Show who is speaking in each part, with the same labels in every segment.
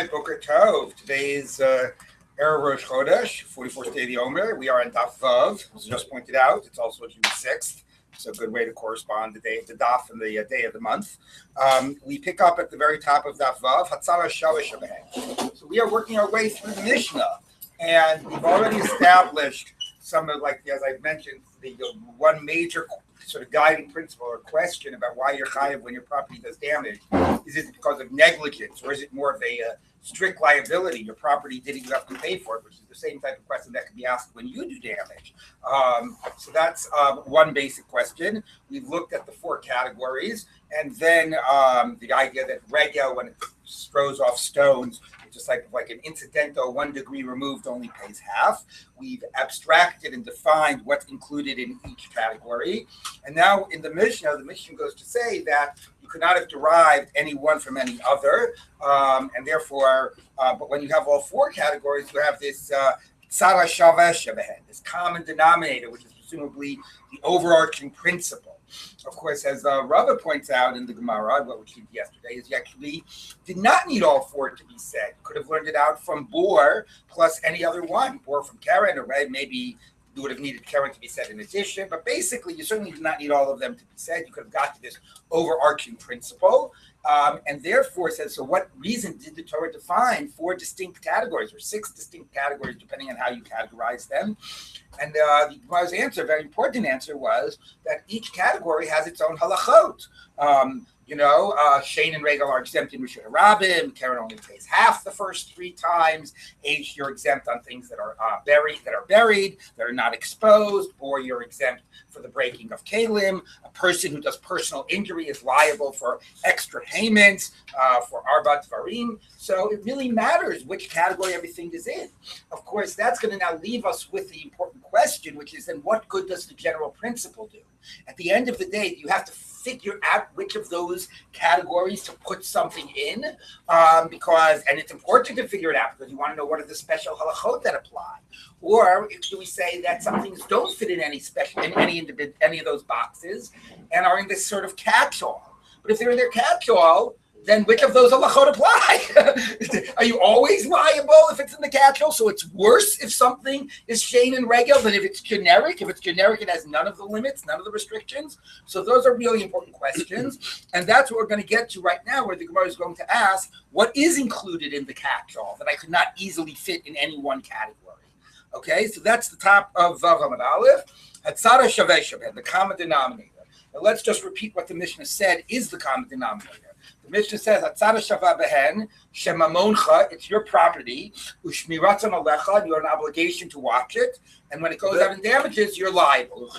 Speaker 1: right, Boker Tov. Today is Erev Rosh Chodesh, 44th day of the Omer. We are on Daf Vav. As just pointed out, it's also June 6th. So a good way to correspond the day of the Daf and the day of the month. We pick up at the very top of Daf Vav, Hatzara Shalish Abahen. So we are working our way through the Mishnah, and we've already established some of, like, as I've mentioned, the one major sort of guiding principle or question about why you're chayav when your property does damage. Is it because of negligence, or is it more of a strict liability? Your property didn't have to pay for it, which is the same type of question that can be asked when you do damage. So that's one basic question. We've looked at the four categories, and then the idea that regel, when it throws off stones, just like an incidental 1 degree removed only pays half. We've abstracted and defined what's included in each category. And now in the Mishnah goes to say that you could not have derived any one from any other. And therefore, but when you have all four categories, you have this tzara shaveh shebehen, this common denominator, which is presumably the overarching principle. Of course, as Rabbi points out in the Gemara, what we did yesterday, is you actually did not need all four to be said. You could have learned it out from Bor plus any other one. Bor from Karen, or maybe you would have needed Karen to be said in addition. But basically, you certainly did not need all of them to be said. You could have got to this overarching principle. And therefore says, so what reason did the Torah define four distinct categories, or six distinct categories, depending on how you categorize them? And the Gemara's answer, a very important answer, was that each category has its own halachot. Shane and Regal are exempt in Rishon Rabbi. Karen only pays half the first three times. H, you're exempt on things that are buried, that are not exposed, or you're exempt for the breaking of kalim. A person who does personal injury is liable for extra payments for arba dvarim. So it really matters which category everything is in. Of course, that's going to now leave us with the important question, which is then what good does the general principle do? At the end of the day, you have to figure out which of those categories to put something in, and it's important to figure it out because you want to know what are the special halachot that apply. Or do we say that some things don't fit in any of those boxes and are in this sort of catch-all? But if they're in their catch-all, then which of those halachot apply? Are you always liable if it's in the catch-all? So it's worse if something is shane and regel than if it's generic. If it's generic, it has none of the limits, none of the restrictions. So those are really important questions. And that's what we're going to get to right now, where the Gemara is going to ask, what is included in the catch-all that I could not easily fit in any one category? Okay, so that's the top of Vav Amud Aleph. Hatzara shaveh shebehen, the common denominator. Now let's just repeat what the Mishnah said is the common denominator. The Mishnah says, Hatzara shaveh behen, shemamoncha, it's your property, ushmiratzon alecha, you have an obligation to watch it, and when it goes out and damages, you're liable.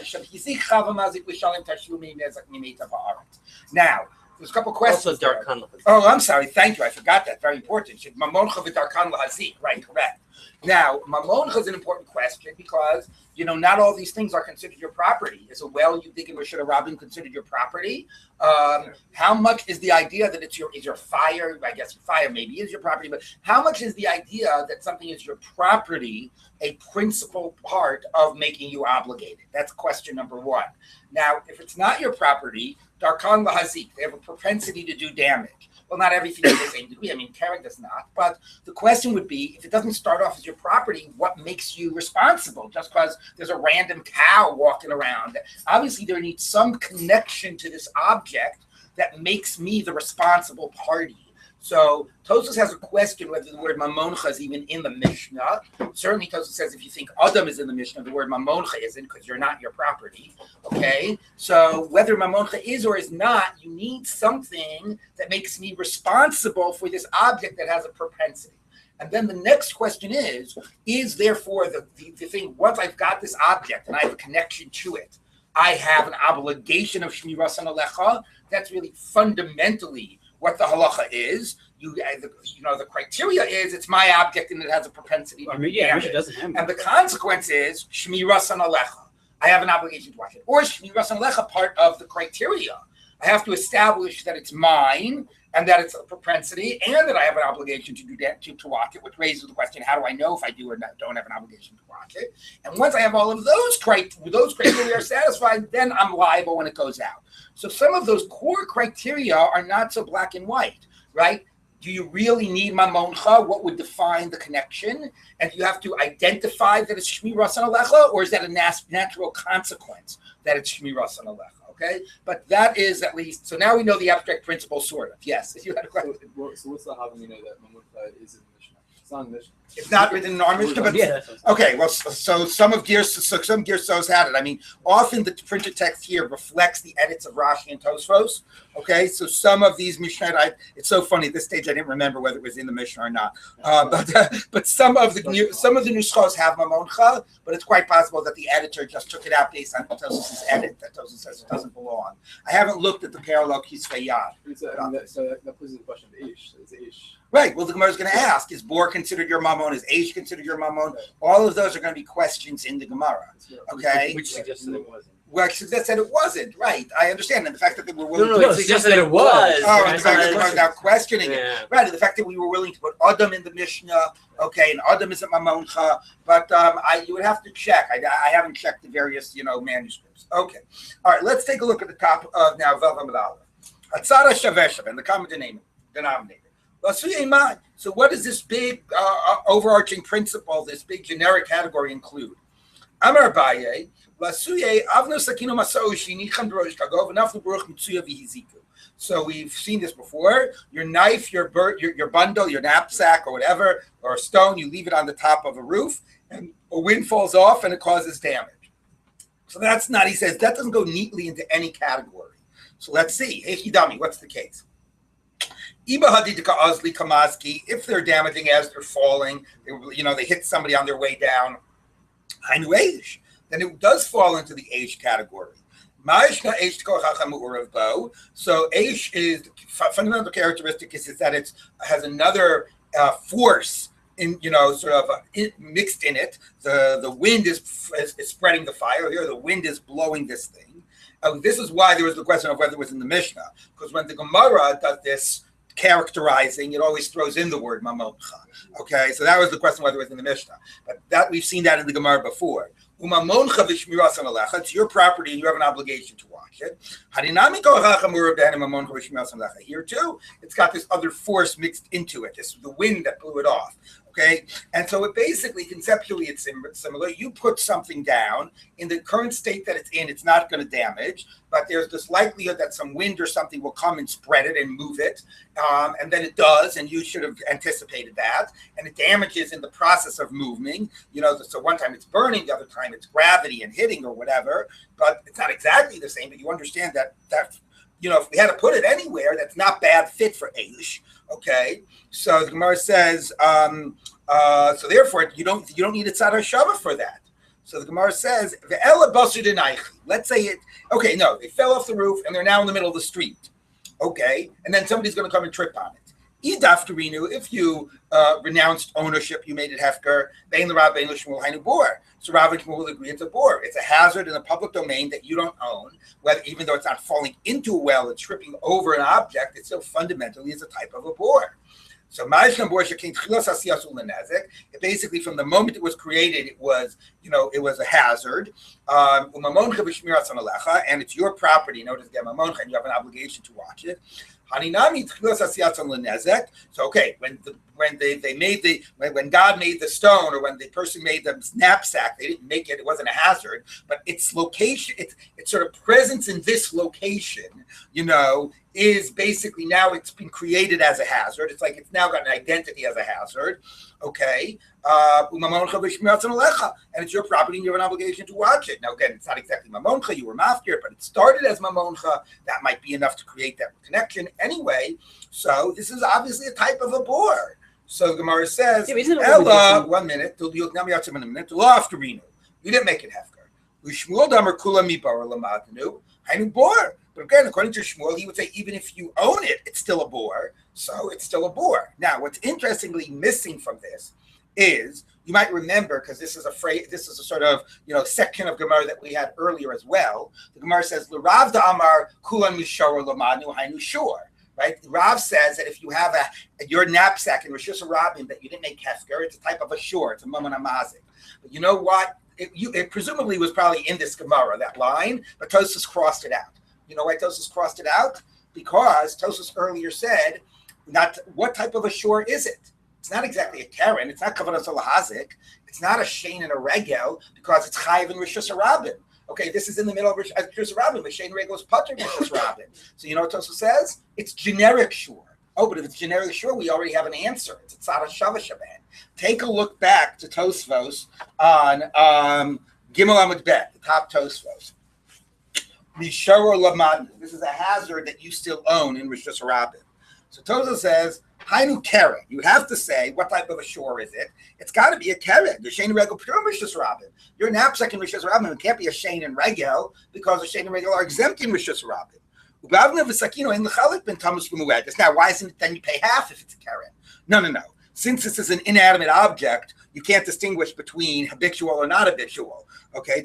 Speaker 1: Now, there's a couple questions.
Speaker 2: Also, darkan.
Speaker 1: Oh, I'm sorry. Thank you. I forgot that. Very important. Mamoncha v'darkan lahazik. Right, correct. Now, mamoncha is an important question because, not all these things are considered your property. Is a well you dig in Rishon Rabbi considered your property? How much is the idea that is your fire? I guess fire maybe is your property, but how much is the idea that something is your property a principal part of making you obligated? That's question number one. Now, if it's not your property, darkan lahazik, they have a propensity to do damage. Well, not everything to the same degree. I mean, Karen does not. But the question would be, if it doesn't start off as your property, what makes you responsible? Just because there's a random cow walking around. Obviously, there needs some connection to this object that makes me the responsible party. So Tosfos has a question whether the word mamoncha is even in the Mishnah. Certainly Tosfos says if you think Adam is in the Mishnah, the word mamoncha isn't because you're not your property. Okay? So whether mamoncha is or is not, you need something that makes me responsible for this object that has a propensity. And then the next question is therefore the thing, once I've got this object and I have a connection to it, I have an obligation of shmirasan alecha. That's really fundamentally what the halacha is. The criteria is it's my object and it has a propensity to damage. And the consequence is shmirasan alecha. I have an obligation to watch it. Or shmirasan alecha, part of the criteria. I have to establish that it's mine and that it's a propensity and that I have an obligation to do that, to watch it, which raises the question, how do I know if I do or don't have an obligation to watch it? And once I have all of those criteria are satisfied, then I'm liable when it goes out. So some of those core criteria are not so black and white, right? Do you really need mamoncha? What would define the connection? And do you have to identify that it's shmiras alecha, or is that a natural consequence that it's shmiras alecha? Okay, but that is at least, so now we know the abstract principle, sort of. Yes, if you had a question.
Speaker 2: So what's the having that mamoncha is in the Mishnah? It's not in the Mishnah.
Speaker 1: It's not written in our Mishnah, but okay. Well, so some Girsos had it. I mean, often the printed text here reflects the edits of Rashi and Tosfos. Okay, so some of these Mishnah, it's so funny. At this stage, I didn't remember whether it was in the Mishnah or not. But some of the Nuschos have mamoncha, but it's quite possible that the editor just took it out based on Tosfos' edit. That Tosfos says it doesn't belong. I haven't looked at the parallel Kisvei Yad.
Speaker 2: So that poses the question of Ish. So it's Ish.
Speaker 1: Right. Well, the Gemara is going to ask: is Bor considered your mammon? Is Aish considered your mammon? All of those are going to be questions in the Gemara. Okay.
Speaker 3: Which suggests that it wasn't.
Speaker 1: Well, that said it wasn't. Right. I understand. And the fact that they were willing
Speaker 3: No, it suggests that it was.
Speaker 1: Oh, and the fact that they were now questioning it. Right. And the fact that we were willing to put Adam in the Mishnah. Okay. And Adam isn't mamoncha. But you would have to check. I haven't checked the various, manuscripts. Okay. All right. Let's take a look at the top of now Vav Amud Aleph. Atzara Shaveshav and the common denominator. So what does this big overarching principle, this big generic category include? Amar Abaye, so we've seen this before. Your knife, your bundle, your knapsack or whatever, or a stone, you leave it on the top of a roof and a wind falls off and it causes damage. So that's not, he says, that doesn't go neatly into any category. So let's see. Hechidami, what's the case? If they're damaging as they're falling, they hit somebody on their way down, then it does fall into the Aish category. So Aish is fundamental characteristic is that it has another force in mixed in it. The wind is spreading the fire here. The wind is blowing this thing. This is why there was the question of whether it was in the Mishnah, because when the Gemara does this characterizing, it always throws in the word mamoncha. Okay, so that was the question whether it was in the Mishnah. But that we've seen that in the Gemara before. Umamoncha v'shmiras alecha. It's your property and you have an obligation to watch it. Here too, it's got this other force mixed into it. This is the wind that blew it off. Okay, and so it basically, conceptually, it's similar. You put something down in the current state that it's in, it's not going to damage, but there's this likelihood that some wind or something will come and spread it and move it, and then it does, and you should have anticipated that, and it damages in the process of moving. So one time it's burning, the other time it's gravity and hitting or whatever, but it's not exactly the same. But you understand that if we had to put it anywhere, that's not bad fit for Aish. Okay, so the Gemara says, so therefore you don't need a tzad shava for that. So the Gemara says, let's say it. Okay, no, they fell off the roof and they're now in the middle of the street. Okay, and then somebody's going to come and trip on it. If you renounced ownership, you made it hefker. So Rav and Shmuel will agree it's a bor. It's a hazard in the public domain that you don't own. Even though it's not falling into a well, it's tripping over an object. It still fundamentally is a type of a bor. So it basically, from the moment it was created, it was a hazard. And it's your property. Notice again, mamoncha, and you have an obligation to watch it. So okay, when God made the stone, or when the person made the knapsack, they didn't make it. It wasn't a hazard, but its location, its sort of presence in this location, is basically now it's been created as a hazard. It's like it's now got an identity as a hazard. Okay, and it's your property and you have an obligation to watch it. Now again, it's not exactly mamoncha, you were mafkir, but it started as mamoncha. That might be enough to create that connection anyway. So this is obviously a type of a bor. So the Gemara says, Ella, 1 minute, you didn't make it hefker. But again, according to Shmuel, he would say even if you own it, it's still a bor. So it's still a bor. Now, what's interestingly missing from this is, you might remember, because this is a sort of section of Gemara that we had earlier as well. The Gemara says, "L'Rav da'amar kulan mishor lamanu hainu shor." Right? Rav says that if you have your knapsack in Rosh Hashanah that you didn't make hefker, it's a type of a shor. It's a mammon amazik. But you know what? It presumably was probably in this Gemara, that line, but Tosfos crossed it out. You know why Tosfos crossed it out? Because Tosfos earlier said, Not what type of a shore is it? It's not exactly a Karen. It's not Kavanas Lahazik. It's not a Shane and a Regel because it's Chayiv and Rishus Rabin. Okay, this is in the middle of Rishus Rabin. The Shane Regel is Pater Rishus Rabin. So you know what Tosa says? It's generic shore. Oh, but if it's generic shore, we already have an answer. It's a Tzara Shava Shaban. Take a look back to Tosfos on Gimel Amud Bet, the top Tosfos. Mishoro Lamadnu. This is a hazard that you still own in Rishus Rabin. So Tosa says, Hainu Keren. You have to say, what type of a shore is it? It's got to be a Keren. The Shane and Regel Pure Rishus Rabin. Your knapsack in Rishus Rabin, it can't be a Shane and Regel because the Shane and Regel are exempt in Rishus Rabin. Now, why isn't it then you pay half if it's a Keren? No. Since this is an inanimate object, you can't distinguish between habitual or not habitual. Okay,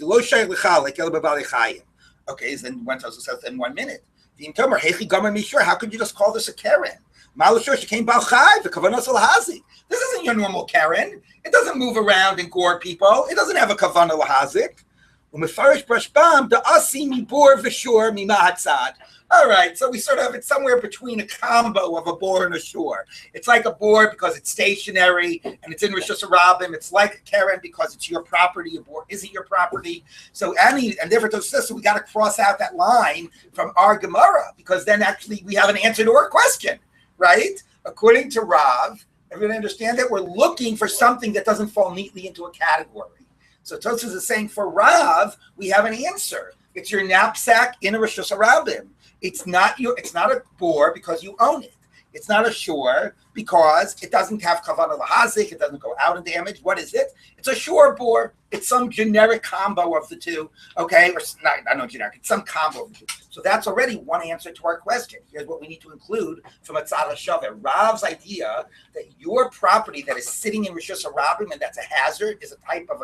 Speaker 1: okay, so then one Tosa says in 1 minute. How could you just call this a Keren? This isn't your normal Keren. It doesn't move around and gore people. It doesn't have a kavanah lahazik. All right, so we sort of, it's somewhere between a combo of a bore and a shore. It's like a bore because it's stationary and it's in Rishus Rabim. It's like a Keren because it's your property. A bore isn't your property. So and therefore, so we got to cross out that line from our Gemara because then actually we have an answer to our question, right? According to Rav, everyone understand that we're looking for something that doesn't fall neatly into a category. So Tosfos is saying for Rav, we have an answer. It's your knapsack in a Rishus Rabim. It's not a bore because you own it. It's not a shore because it doesn't have kavanah lahazik. It doesn't go out and damage. What is it? It's a shore bore. It's some generic combo of the two. Okay, or not generic. It's some combo of the two. So that's already one answer to our question. Here's what we need to include from a tzara shaveh. Rav's idea that your property that is sitting in Rishus Rabim and that's a hazard is a type of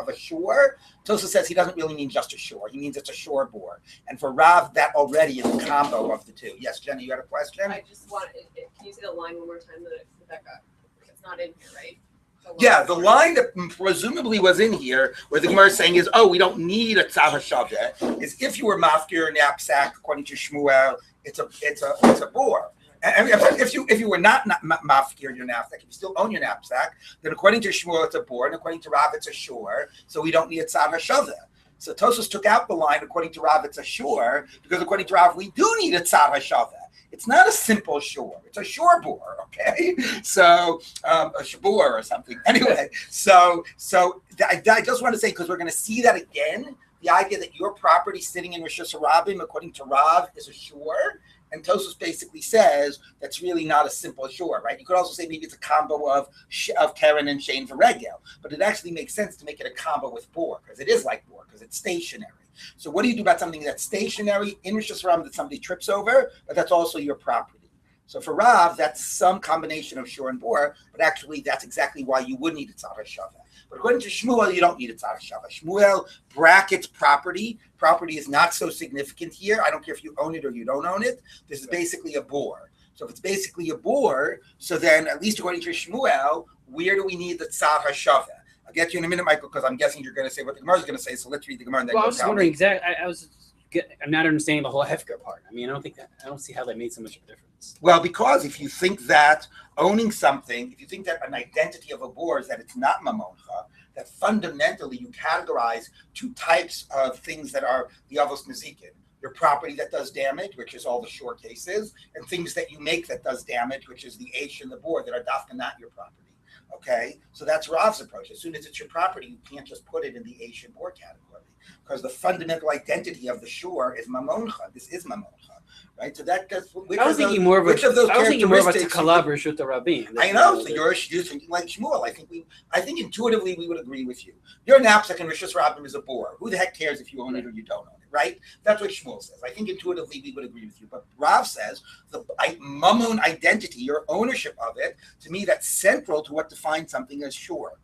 Speaker 1: a shore. Tosa says he doesn't really mean just a shore. He means it's a shore bore. And for Rav, that already is a combo of the two. Yes, Jenny, you had a question?
Speaker 4: I just want. Can you say the line one more time? It's not in here, right?
Speaker 1: Yeah, the line that presumably was in here, where the Gemara is saying is, we don't need a tzah shaveh, is if you were mafkir your knapsack, according to Shmuel, it's a bore. And if you were not mafkir your knapsack, if you still own your knapsack, then according to Shmuel it's a bore, and according to Rav it's a shore, so we don't need a tzah shaveh. So Tosfos took out the line, according to Rav it's a shore, because according to Rav we do need a tzah shaveh. It's not a simple shore. It's a shore bore, okay? So a shabur or something. Anyway, so I just want to say, because we're going to see that again, the idea that your property sitting in Rishus Rabim, according to Rav, is a shore. And Tosfos basically says that's really not a simple shore, right? You could also say maybe it's a combo of Keren and Shane for Regel, but it actually makes sense to make it a combo with bore, because it is like bore, because it's stationary. So what do you do about something that's stationary in Rishus Rabim that somebody trips over, but that's also your property? So for Rav, that's some combination of shore and bore, but actually that's exactly why you would need a tzara shaveh. But according to Shmuel, you don't need a tzara shaveh. Shmuel brackets property. Property is not so significant here. I don't care if you own it or you don't own it. This is basically a bore. So if it's basically a bore, so then at least according to Shmuel, where do we need the tzara shaveh? I'll get you in a minute, Michael, because I'm guessing you're going to say what the Gemara is going to say. So let's read the Gemara. And then
Speaker 3: I was just wondering exactly. I'm not understanding the whole hefker part. I mean, I don't see how that made so much of a difference.
Speaker 1: Well, because if you think that owning something, if you think that an identity of a bore is that it's not mamoncha, that fundamentally you categorize two types of things that are the avos nezikin. Your property that does damage, which is all the shore cases, and things that you make that does damage, which is the Aish and the bore that are dafka not your property. Okay, so that's Rav's approach. As soon as it's your property, you can't just put it in the Asian bore category because the fundamental identity of the shore is mamoncha. This is mamoncha, right? So that does.
Speaker 3: I was thinking more of a takala versus the Rabbi.
Speaker 1: I know. So you're thinking like Shmuel. I think intuitively we would agree with you. Your knapsack in Rishus Rabim is a bore. Who the heck cares if you own it or you don't own it, right? That's what Shmuel says. I think intuitively we would agree with you. But Rav says the mamon identity, your ownership of it, to me that's central to what defines something as shore.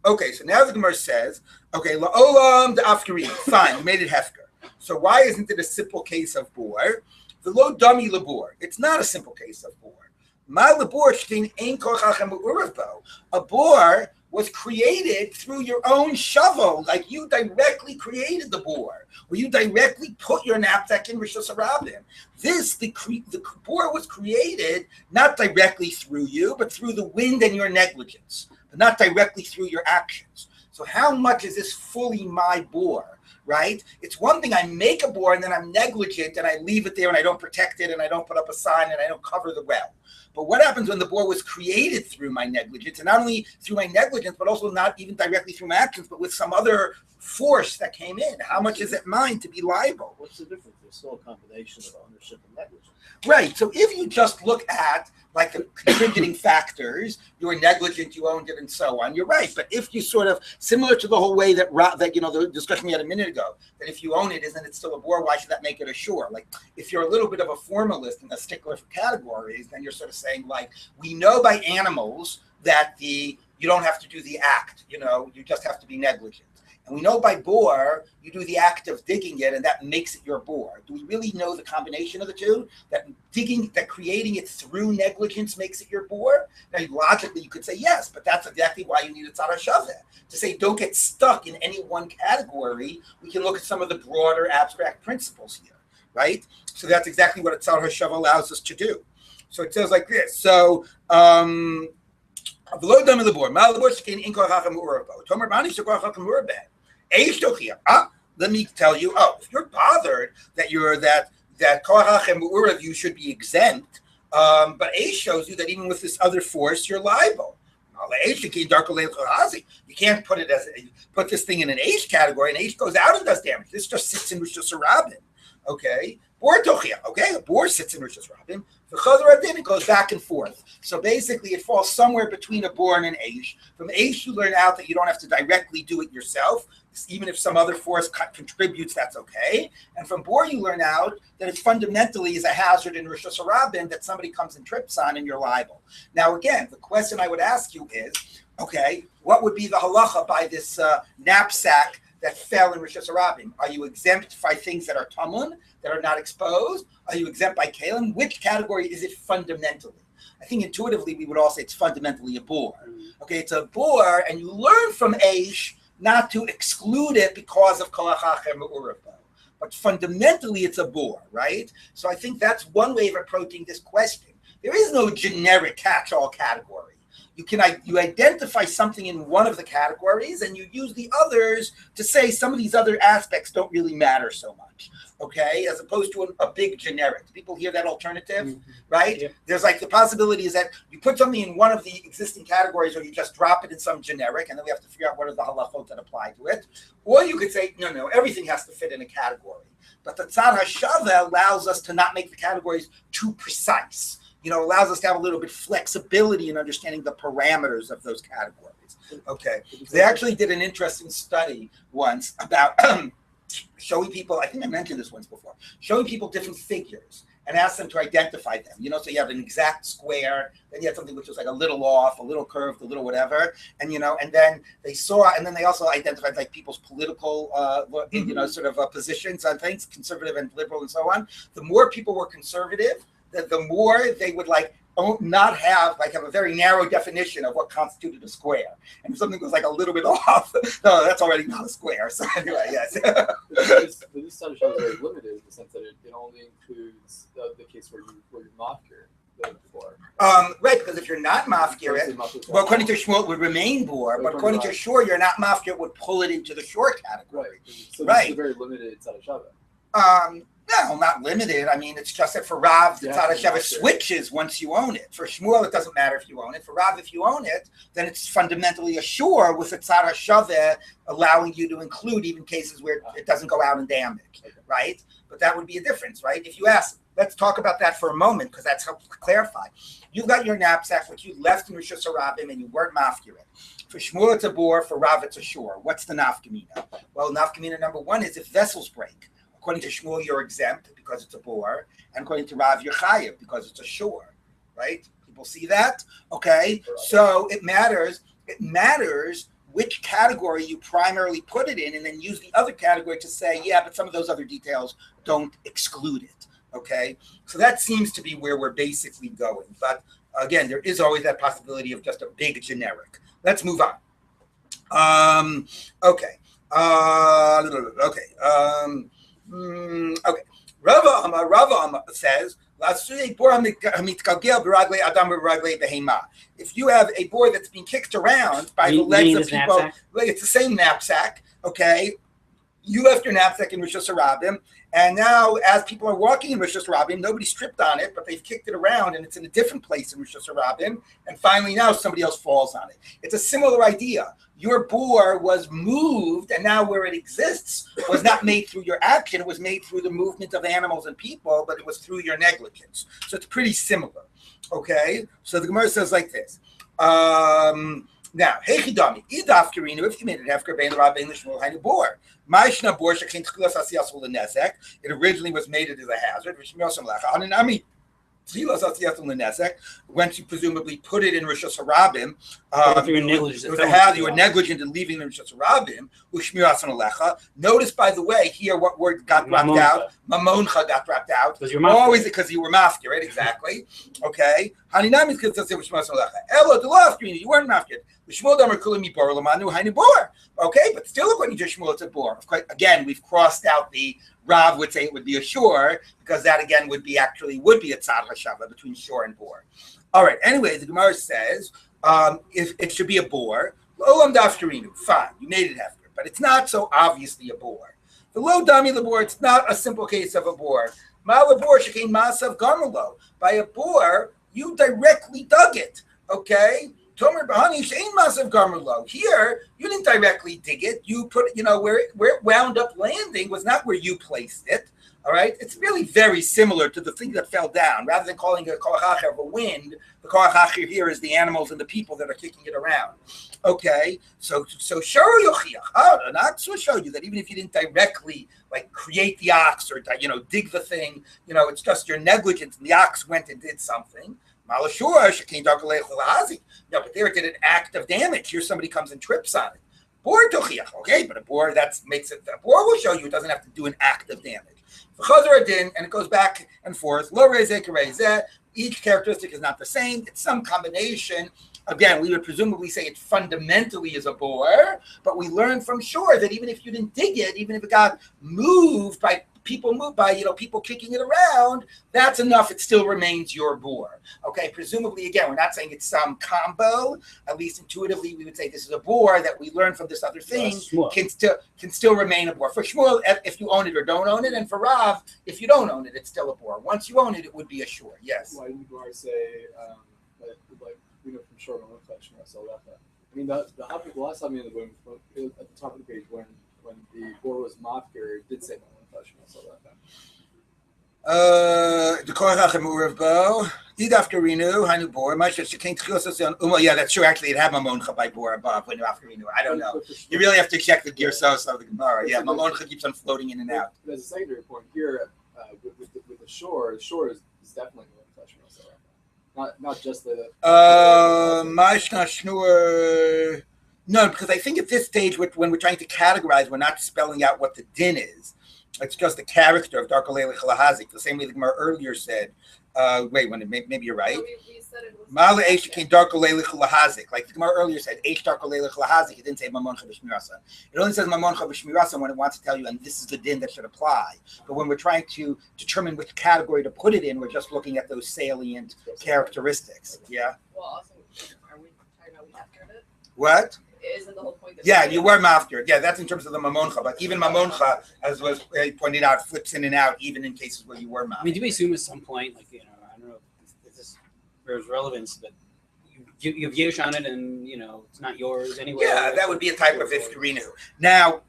Speaker 1: Okay, so now the Gemara says, okay, la'olam the afkari. Fine, we made it hefker. So why isn't it a simple case of bore? The lo dummy labor. It's not a simple case of bore. My labor shtein ein kochachem be'uravo. A bore was created through your own shovel, like you directly created the bore, or you directly put your knapsack in Rishus Harabim. The bore was created not directly through you, but through the wind and your negligence, but not directly through your actions. So how much is this fully my bore, right? It's one thing I make a bore and then I'm negligent and I leave it there and I don't protect it and I don't put up a sign and I don't cover the well. But what happens when the bore was created through my negligence, and not only through my negligence, but also not even directly through my actions, but with some other force that came in? How much is it mine to be liable?
Speaker 5: What's the difference? There's still a combination of ownership and negligence.
Speaker 1: Right. So if you just look at like the contributing factors, you were negligent, you owned it, and so on, you're right. But if you sort of, similar to the whole way that the discussion we had a minute ago, that if you own it, isn't it still a bore? Why should that make it a shore? Like if you're a little bit of a formalist and a stickler for categories, then you're sort of saying like, we know by animals that you don't have to do the act, you just have to be negligent. And we know by bore, you do the act of digging it, and that makes it your bore. Do we really know the combination of the two? That creating it through negligence makes it your bore? Now, logically, you could say yes, but that's exactly why you need a tzad hashaveh. To say don't get stuck in any one category, we can look at some of the broader abstract principles here, right? So that's exactly what a tzad hashaveh allows us to do. So it says like this. So, let me tell you, if you're bothered that Korach and Mu'urav, you should be exempt, but Eish shows you that even with this other force, you're liable. You can't put this thing in an Eish category, and Eish goes out and does damage. This just sits in Rishus Harabim. Okay? Bor Tochia. Okay? A bor sits in Rishus Harabim. The Chazar Adin, it goes back and forth. So basically, it falls somewhere between a bor and an Eish. From Eish, you learn out that you don't have to directly do it yourself. Even if some other force contributes, that's okay. And from bor, you learn out that it fundamentally is a hazard in Rishus Harabim that somebody comes and trips on and you're liable. Now, again, the question I would ask you is, okay, what would be the halacha by this knapsack that fell in Rishus Harabim? Are you exempt by things that are tamun, that are not exposed? Are you exempt by kalim? Which category is it fundamentally? I think intuitively we would all say it's fundamentally a bor. Okay, it's a bor, and you learn from Eish not to exclude it because of kolachach and me'urav. But fundamentally it's a bor, right? So I think that's one way of approaching this question. There is no generic catch-all category. You identify something in one of the categories and you use the others to say some of these other aspects don't really matter so much, okay? As opposed to a big generic. Do people hear that alternative, right? Yeah. There's like the possibility is that you put something in one of the existing categories or you just drop it in some generic and then we have to figure out what are the halachot that apply to it. Or you could say, no, everything has to fit in a category. But the tzad hashaveh allows us to not make the categories too precise. Allows us to have a little bit flexibility in understanding the parameters of those categories. Okay. They actually did an interesting study once about showing people, I think I mentioned this once before, showing people different figures and asked them to identify them. So you have an exact square, then you had something which was like a little off, a little curved, a little whatever. And, and then they also identified like people's political, sort of positions on things, conservative and liberal and so on. The more people were conservative, the more they would not have a very narrow definition of what constituted a square. And if something was like a little bit off, no, that's already not a square. So anyway, yes.
Speaker 2: This study shows very limited in the sense that it only includes the case where you're mafkir before.
Speaker 1: Right, because if you're not mafkir, well, according to Shmuel, it would remain bor, but according to Shor, you're not mafkir, it would pull it into the Shor category.
Speaker 2: Right. So this is a very limited tzad hashaveh.
Speaker 1: No, not limited. I mean, it's just that for Rav, the tzad hashaveh switches once you own it. For Shmuel, it doesn't matter if you own it. For Rav, if you own it, then it's fundamentally a shore with the tzad hashaveh allowing you to include even cases where it doesn't go out and damage, right? But that would be a difference, right? If you ask, let's talk about that for a moment because that's helpful to clarify. You've got your knapsack, which you left in Rishus Harabim and you weren't mafkir it. For Shmuel, it's a bor. For Rav, it's a shore. What's the nafkamina? Well, nafkamina number one is if vessels break. According to Shmuel, you're exempt because it's a bor, and according to Rav, you're chayiv because it's a shore, right? People see that? Okay, so it matters which category you primarily put it in, and then use the other category to say, yeah, but some of those other details don't exclude it, okay? So that seems to be where we're basically going. But again, there is always that possibility of just a big generic. Let's move on. Okay. Okay. Okay. Rava Amma says, if you have a boar that's being kicked around by the legs of people, it's the same knapsack, okay? You left your knapsack in Rosh Hashanah, and now as people are walking in Rosh Hashanah, nobody stripped on it, but they've kicked it around, and it's in a different place in Rosh Hashanah, and finally now somebody else falls on it. It's a similar idea. Your boar was moved, and now where it exists was not made through your action, it was made through the movement of animals and people, but it was through your negligence. So it's pretty similar, okay? So the Gemara says like this. Now, Hechidami, Idaf Karinu, if you made it Hefker Bein Rabbi and Lishmul Hainu Bor. Maishna Bor Shekin Tchilas Asiyasul Nesek. It originally was made as a hazard, which Mosam Lecha. Hananami Tchilas Asiyasul Nesek. Once you presumably put it in Rosh Hashanah, it was a hazard. You were negligent in leaving it in Rosh Hashanah. Ushmirasan Lecha. Notice, by the way, here what word got dropped out. Mamoncha got dropped out. Always because you were mafkir, right? Exactly. Okay. Haninami is because it's Ushmirasan Lecha. Elo Delaf, you weren't mafkir. Okay, but still according to Shmuel, it's a bor. Of course, again, we've crossed out the Rav would say it would be a shore, because that again would be a tzad hashava between shore and bor. All right, anyway, the Gemara says if it should be a bor, olam dafkarinu, fine, you made it after, but it's not so obviously a bor. The low dami labor, it's not a simple case of a bor. Ma labor shekain masav garmelo. By a bor, you directly dug it, okay? Tomer Bahani Shein Masav Garmerlo. Here, you didn't directly dig it. You put, where it wound up landing was not where you placed it. All right, it's really very similar to the thing that fell down. Rather than calling it a koach of a wind, the koach here is the animals and the people that are kicking it around. Okay, so Sharo Yochiach. An ox will show you that even if you didn't directly create the ox or dig the thing, it's just your negligence and the ox went and did something. No, but there it did an act of damage. Here somebody comes and trips on it. Bor tochiach, okay, but a bor makes it. A bor will show you it doesn't have to do an act of damage. And it goes back and forth. Each characteristic is not the same. It's some combination. Again, we would presumably say it fundamentally is a bor, but we learned from shore that even if you didn't dig it, even if it got moved by people kicking it around, that's enough. It still remains your bor. Okay, presumably, again, we're not saying it's some combo. At least intuitively, we would say this is a bor that we learned from this other thing can still remain a bor. For Shmuel, if you own it or don't own it, and for Rav, if you don't own it, it's still a bor. Once you own it, it would be a shore. Yes.
Speaker 2: Why didn't Gemara say we know from shore I mean, the last time at the top of the page when the bor was mafkir, it did say
Speaker 1: the Korach Amurav Bo, Idaf Karinu, Hainu Bor, Masha Shekain Tchilos. Yeah, that's true. Actually, it had Mamoncha by Bor above when Idaf Karinu. I don't know. You really have to check the Girsos of the Gemara. Yeah, Mamoncha keeps on floating in and out.
Speaker 2: There's a secondary point here with the shore. The shore is definitely not just the.
Speaker 1: Mashna Shnur. No, because I think at this stage, when we're trying to categorize, we're not spelling out what the din is. It's just the character of Darko Leilach Lahazik, the same way the Gemara earlier said. Maybe you're right. Mala Eish came Darko Leilach Lahazik, like the Gemara earlier said. Eish Darko Leilach Lahazik. It didn't say Mamoncha B'Shmirasa. It only says Mamoncha B'Shmirasa when it wants to tell you, and this is the din that should apply. But when we're trying to determine which category to put it in, we're just looking at those salient characteristics. Yeah.
Speaker 4: Well, also, are we talking about we after it?
Speaker 1: What?
Speaker 4: Isn't the whole point that
Speaker 1: you were mafkir. Yeah, that's in terms of the mamoncha. But even mamoncha, as was pointed out, flips in and out, even in cases where you were mafkir.
Speaker 3: I mean, do we assume at some point, I don't know if this bears relevance, but you have Yish on it and, it's not yours anyway.
Speaker 1: Yeah, that would be a type of ifkarinu. Now,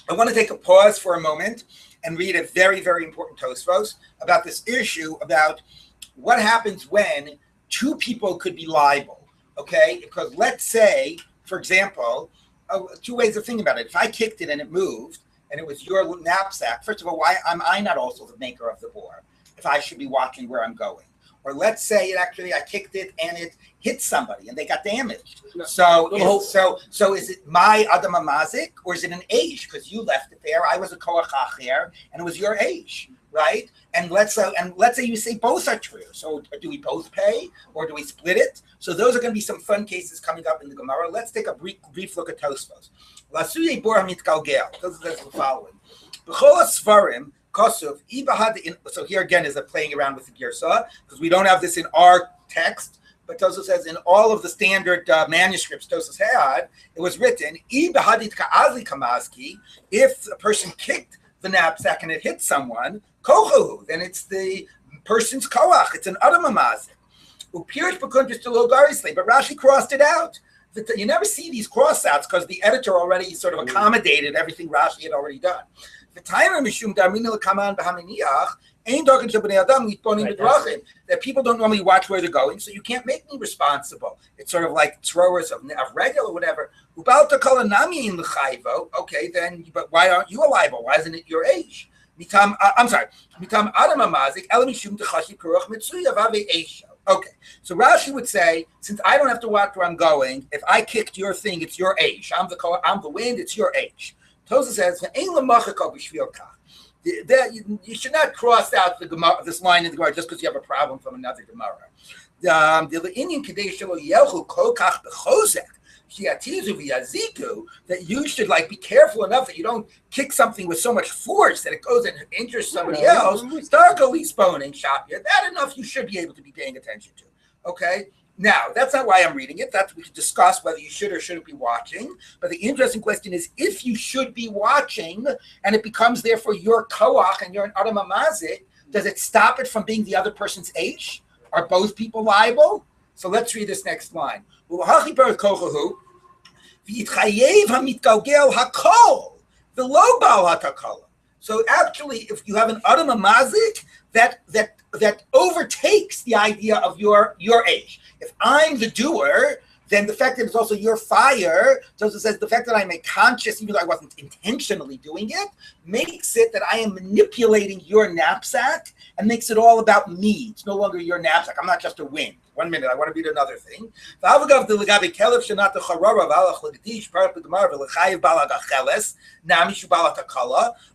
Speaker 1: I want to take a pause for a moment and read a very, very important Tosfos about this issue about what happens when two people could be liable, okay? Because let's say, for example, two ways of thinking about it. If I kicked it and it moved and it was your knapsack, first of all, why am I not also the maker of the bor if I should be watching where I'm going? Or let's say I kicked it and it hit somebody and they got damaged. So is it my Adama Mazik or is it an Aish? Because you left it there. I was a Koach Acher and it was your Aish. right? And let's say you say both are true. So do we both pay or do we split it? So those are going to be some fun cases coming up in the Gemara. Let's take a brief look at Tosfos. Lasuye bor mitgalgel. That's the following. B'chol svarim kosuf ibahad. So here again is a playing around with the girsa because we don't have this in our text. But Tosfos says in all of the standard manuscripts Tosfos had, it was written ibahadit ka'azli kamazki. If a person kicked the knapsack and it hit someone, kohu, then it's the person's koach. It's an adamamazik. Upirish b'kundish to logarisle, but Rashi crossed it out. You never see these cross outs because the editor already sort of accommodated everything Rashi had already done. The timer mishum darmina lekaman b'haminiach ain't talking to bnei adam litbonim b'drachim. That people don't normally watch where they're going, so you can't make me responsible. It's sort of like throwers of regular or whatever. Ubalta kol nami in l'chayvo. Okay, then, but why aren't you liable? Why isn't it your age? Mitam adam amazik elam mishum techashi peruch mitzuya v'ave eisha. Okay, so Rashi would say, since I don't have to watch where I'm going, if I kicked your thing, it's your age. I'm the wind, it's your age. Tosa says, you should not cross out the Gemara, this line in the Gemara just because you have a problem from another Gemara. That you should be careful enough that you don't kick something with so much force that it goes and injures somebody else. That enough you should be able to be paying attention to. Okay? Now, that's not why I'm reading it. We could discuss whether you should or shouldn't be watching. But the interesting question is, if you should be watching and it becomes therefore your koach and you're an adam amazik, does it stop it from being the other person's age? Are both people liable? So let's read this next line. So actually, if you have an adam amazik, that overtakes the idea of your age. If I'm the doer, then the fact that it's also your fire, so it says the fact that I'm a conscious, even though I wasn't intentionally doing it, makes it that I am manipulating your knapsack and makes it all about me. It's no longer your knapsack. I'm not just a wind. 1 minute, I want to read another thing.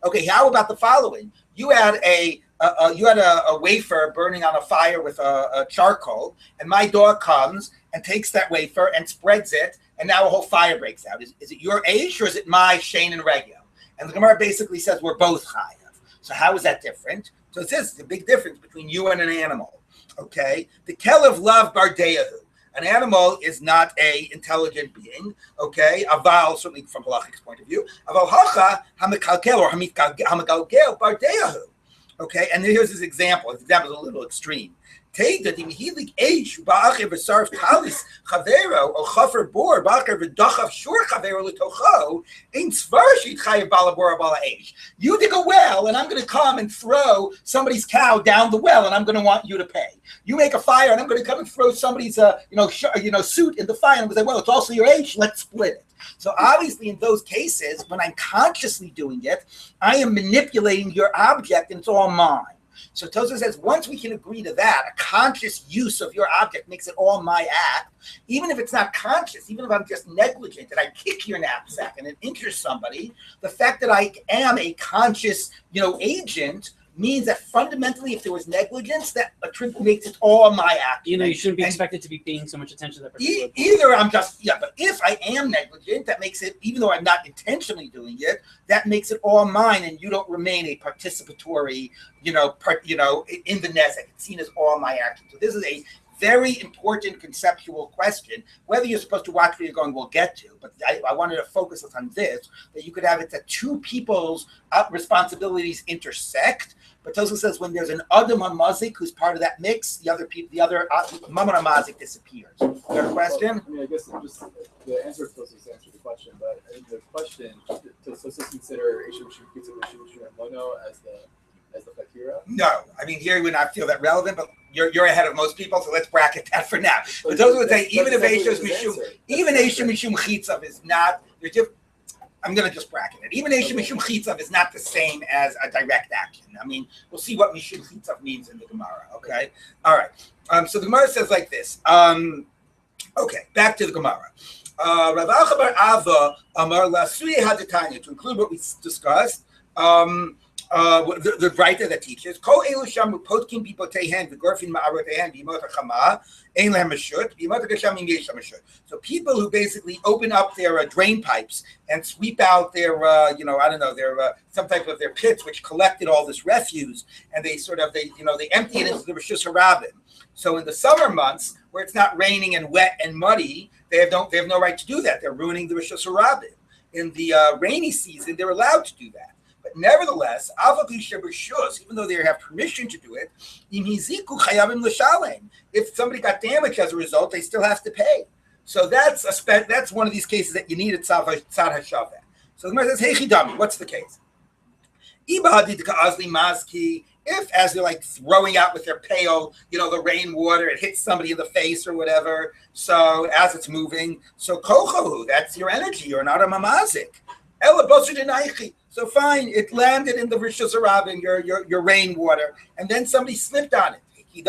Speaker 1: Okay, how about the following? You had a wafer burning on a fire with a charcoal, and my dog comes and takes that wafer and spreads it, and now a whole fire breaks out. Is it your age or is it my Shane and Regio? And the Gemara basically says we're both chayav. So how is that different? So it says the big difference between you and an animal. Okay, the kelev lav bardeyahu. An animal is not a intelligent being. Okay, aval certainly from halachic's point of view. Aval hacha hamikalkel or hamikalkel bardeyahu. Okay, and here's his example. His example is a little extreme. Take the dimhilik eish ba'achiv v'sarf talis chavero or chafer bor ba'achiv v'dachav shur chavero l'tocho ain't svarshit chayev balabor bala eish. You dig a well, and I'm going to come and throw somebody's cow down the well, and I'm going to want you to pay. You make a fire, and I'm going to come and throw somebody's suit in the fire, and I'm going to say, well, it's also your age. Let's split it. So obviously, in those cases, when I'm consciously doing it, I am manipulating your object, and it's all mine. So Tosfos says, once we can agree to that, a conscious use of your object makes it all my act, even if it's not conscious, even if I'm just negligent and I kick your knapsack and it injures somebody, the fact that I am a conscious, agent means that fundamentally, if there was negligence, that makes it all my act.
Speaker 3: You shouldn't be expected to be paying so much attention to that particular
Speaker 1: either I'm just, but if I am negligent, that makes it, even though I'm not intentionally doing it, that makes it all mine, and you don't remain a participatory, in the nezek. It's seen as all my action. So this is a very important conceptual question. Whether you're supposed to watch where you're going, we'll get to. But I wanted to focus on this, that you could have it that two people's responsibilities intersect. But Tosfos says when there's an Adam HaMazik who's part of that mix, the other Mammon HaMazik disappears. Is there a question?
Speaker 2: I guess just the answer to Tosfos answered the question, but the question, does Tosfos consider Eishim Shukitza B'Shushu and Mono as the Fakira?
Speaker 1: No. Here would not feel that relevant, but you're ahead of most people, so let's bracket that for now. But those would say even Eishim Mishum Chitzav is not, I'm going to just bracket it. Even Eishim Mishum Chitzav is not the same as a direct action. We'll see what Mishum Chitzav means in the Gemara, okay? All right. So the Gemara says like this. Okay, back to the Gemara. Rav Acha bar Ava Amar Lasuye Hadatanya, to include what we discussed. the writer that teaches Kol elu shamu potkin bipoteihen v'gorfin ma'aroteihen b'yimot hachama ein lehem meshut b'yimot hagasham yesh meshut. So people who basically open up their drain pipes and sweep out their their some type of their pits which collected all this refuse, and they empty it into the Rishus Harabim. So in the summer months where it's not raining and wet and muddy, they have no right to do that. They're ruining the Rishus Harabim. In the rainy season, they're allowed to do that. But nevertheless, even though they have permission to do it, if somebody got damaged as a result, they still have to pay. So that's one of these cases that you need at Tzad HaShaveh. So the Gemara says, "Hey Chidami, what's the case? If as they're like throwing out with their pail, the rainwater, it hits somebody in the face or whatever. So as it's moving, so kochohu, that's your energy. You're not a mamazik. So fine, it landed in the Rishus Harabim, your rainwater, and then somebody slipped on it. If you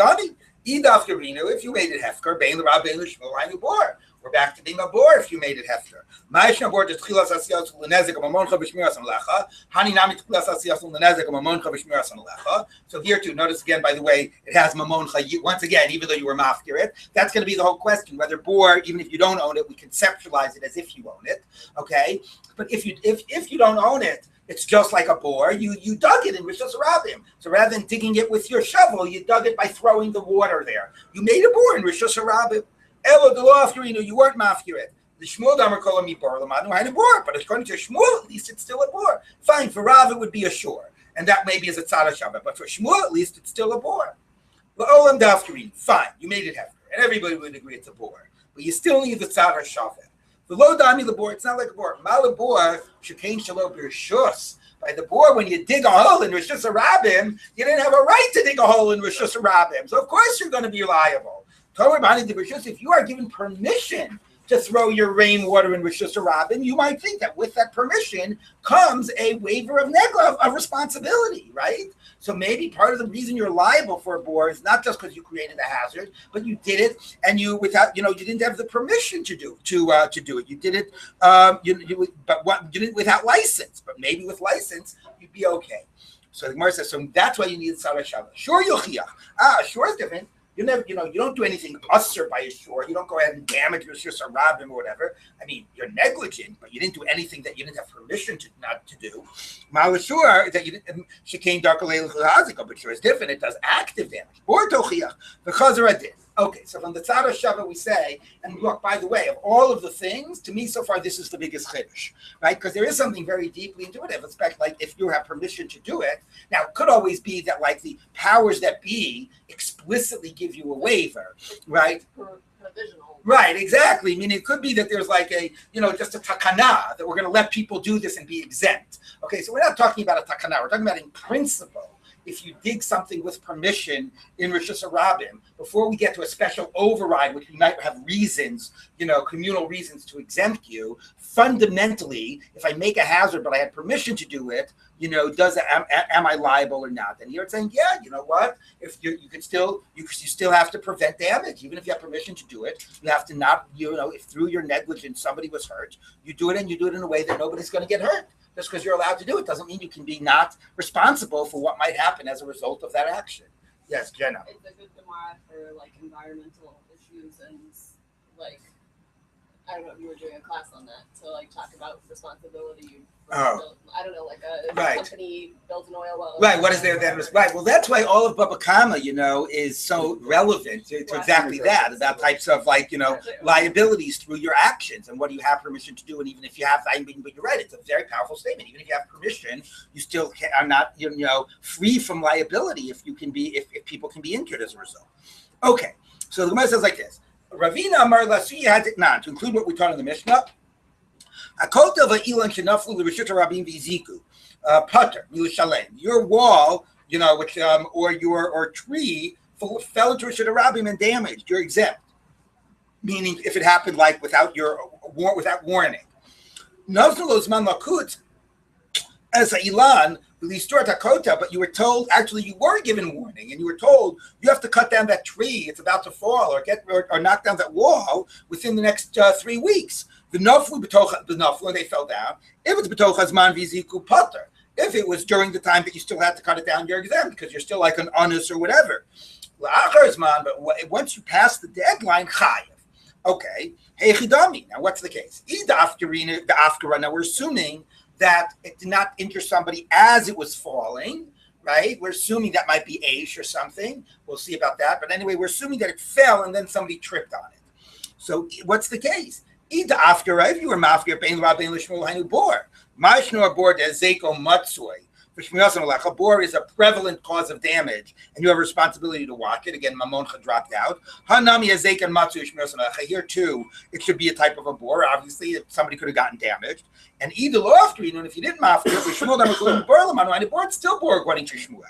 Speaker 1: made it hefker, bein l'rab bein l'shmuel hainu bor. We're back to being a bor if you made it hefker. Ma'ishna bor t'chilas asiyas l'nezek mamoncha b'shmiras anlecha. Hani nami t'chilas asiyas l'nezek mamoncha b'shmiras anlecha. So here too, notice again, by the way, it has mamoncha. Once again, even though you were mafkir it, that's going to be the whole question. Whether bor, even if you don't own it, we conceptualize it as if you own it. Okay, but if you don't own it, it's just like a bore. You dug it in Rishus Harabim. So rather than digging it with your shovel, you dug it by throwing the water there. You made a bore in Rishus Harabim. Elo de lo afkirinu, you weren't mafkir. The Shmuel Damer kolam mi bor lamanu hainu bor, but according to Shmuel, at least it's still a bor. Fine, for Rav it would be a shore, and that maybe is a tzad HaShaveh, but for Shmuel at least it's still a bor. La'olam dafkirin, fine, you made it hefker, and everybody would agree it's a bor, but you still need the tzad HaShaveh. The low dami labor, it's not like a bor. Malabor shekain shalo birshus. By the bor, when you dig a hole in Rishus Harabim, you didn't have a right to dig a hole in Rishus Harabim. So of course you're going to be liable. If you are given permission to throw your rainwater in Rishus Harabim, you might think that with that permission comes a waiver of responsibility, right? So maybe part of the reason you're liable for a bor is not just because you created the hazard, but you did it and you didn't have the permission to do it. You did it, you did it without license. But maybe with license, you'd be okay. So the Gemara says, so that's why you need Tzad HaShaveh. Sure, Yochiach. Sure is different. You never, you don't do anything usher by a shore. You don't go ahead and damage your Rishus Harabim or whatever. I mean, you're negligent, but you didn't do anything that you didn't have permission to not to do. Malashur that you didn't shekain darkalei l'chazika, but sure is different. It does active damage. Or tochiach the chazara did. Okay, so from the Tzad HaShaveh we say, and look, by the way, of all of the things, to me so far this is the biggest chiddush, right? Because there is something very deeply intuitive. It's like if you have permission to do it. Now, it could always be that like the powers that be explicitly give you a waiver, right?
Speaker 4: Provisional.
Speaker 1: Right, exactly. I mean, it could be that there's like a, just a takana, that we're going to let people do this and be exempt. Okay, so we're not talking about a takana. We're talking about in principle. If you dig something with permission in Rishus Harabim, before we get to a special override, which we might have reasons, communal reasons to exempt you, fundamentally, if I make a hazard but I had permission to do it, am I liable or not? And you're saying, yeah, you know what? If you still have to prevent damage, even if you have permission to do it. You have to not, if through your negligence somebody was hurt, you do it and you do it in a way that nobody's going to get hurt. Just because you're allowed to do it doesn't mean you can be not responsible for what might happen as a result of that action. Yes, Jenna.
Speaker 4: It's a good Gemara for like environmental issues and like I don't know if you were doing a class on that to like talk about responsibility. I don't know, like a company built an oil well.
Speaker 1: Right. What is there then? Right. Well, that's why all of Baba Kamma, is so relevant to exactly that types of liabilities through your actions and what you have permission to do. And even if you have, but you're right, it's a very powerful statement. Even if you have permission, you still are not, free from liability if people can be injured as a result. Okay. So the Gemara says like this. Ravina Amar Lasi had to include what we taught in the Mishnah. Akota va'ilan shenaflu l'rishut harabim v'ziku pater milushalem. Your wall, which or tree fell into Rishut Harabim and damaged. You're exempt. Meaning, if it happened like without warning. Nafnu lo zman lakut as a ilan. But you were told, actually you were given warning, and you were told you have to cut down that tree, it's about to fall, or knock down that wall within the next 3 weeks. The naflu, and they fell down. If it's b'toch hazman v'ziku pater, If it was during the time that you still had to cut it down, you're exempt because you're still like an honest or whatever. But once you pass the deadline, chayiv. Okay. Hey, chidami. Now, what's the case? Now, we're assuming that it did not injure somebody as it was falling, right? We're assuming that might be Aish or something. We'll see about that. But anyway, we're assuming that it fell and then somebody tripped on it. So what's the case? If you were mafkir, bein Rabbi Lishmul Hainu Bor. Mashnor Bor de Zeko Matsui. A bore is a prevalent cause of damage, and you have a responsibility to watch it. Again, Mamoncha dropped out. Here too, it should be a type of a bore. Obviously, if somebody could have gotten damaged. And either and if you didn't mafkir, the bore, it's still bore according to Shmuel.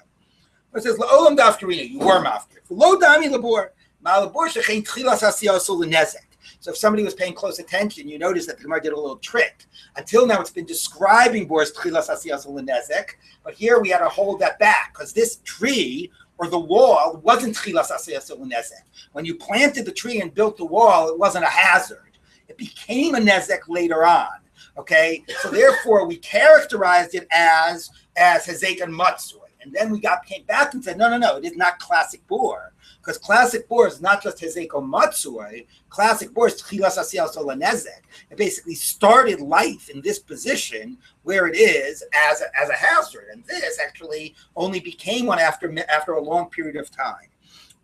Speaker 1: It says La'olam dafkarina, you were mafkir. Lo dami labor, malabor shechein tchilas asiyasol nezek. So if somebody was paying close attention, you notice that the Gemara did a little trick. Until now, it's been describing Boris Tchilas Asiyas U'Nezek, but here we had to hold that back because this tree or the wall wasn't Tchilas Asiyas U'Nezek. When you planted the tree and built the wall, it wasn't a hazard. It became a Nezek later on. Okay, so therefore we characterized it as Hezek and Matsui. And then we came back and said, no, it is not classic bor. Because classic bor is not just Hezeko Matsui. Classic bor is Tchilas Asiyas Olanezek. It basically started life in this position where it is as a hazard. And this actually only became one after a long period of time.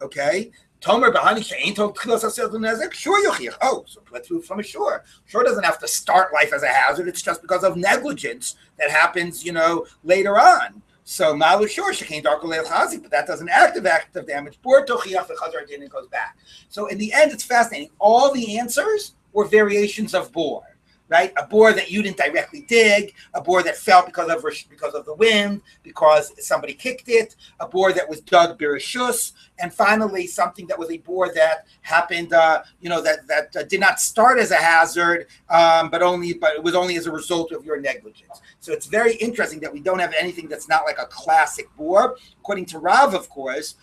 Speaker 1: Okay? Tomer Bahani She'ain Tov Tchilas Asiyas Olanezek? Sure, Yochich. Oh, so let's move from a sure. Sure doesn't have to start life as a hazard. It's just because of negligence that happens, later on. So Malu Shor Shekain Darkolei Chazik, but that doesn't active damage. Bor Tochiach v'Chazar Din, it goes back. So in the end, it's fascinating. All the answers were variations of bor, right? A bor that you didn't directly dig, a bor that fell because of the wind, because somebody kicked it, a bor that was dug birishus, and finally something that was a bor that happened, that did not start as a hazard, but it was only as a result of your negligence. So it's very interesting that we don't have anything that's not like a classic bor. According to Rav, of course,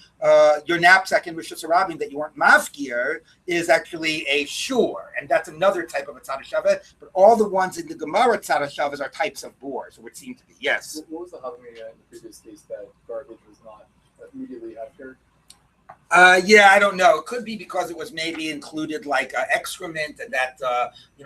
Speaker 1: your knapsack in Rishus Harabim that you weren't mafkir is actually a shur, and that's another type of a tzad hashava. But all the ones in the Gemara tzad hashavas are types of bors, or it seemed to be. Yes.
Speaker 2: What was the Havmi in the previous case that garbage was not immediately after?
Speaker 1: I don't know. It could be because it was maybe included like excrement, and that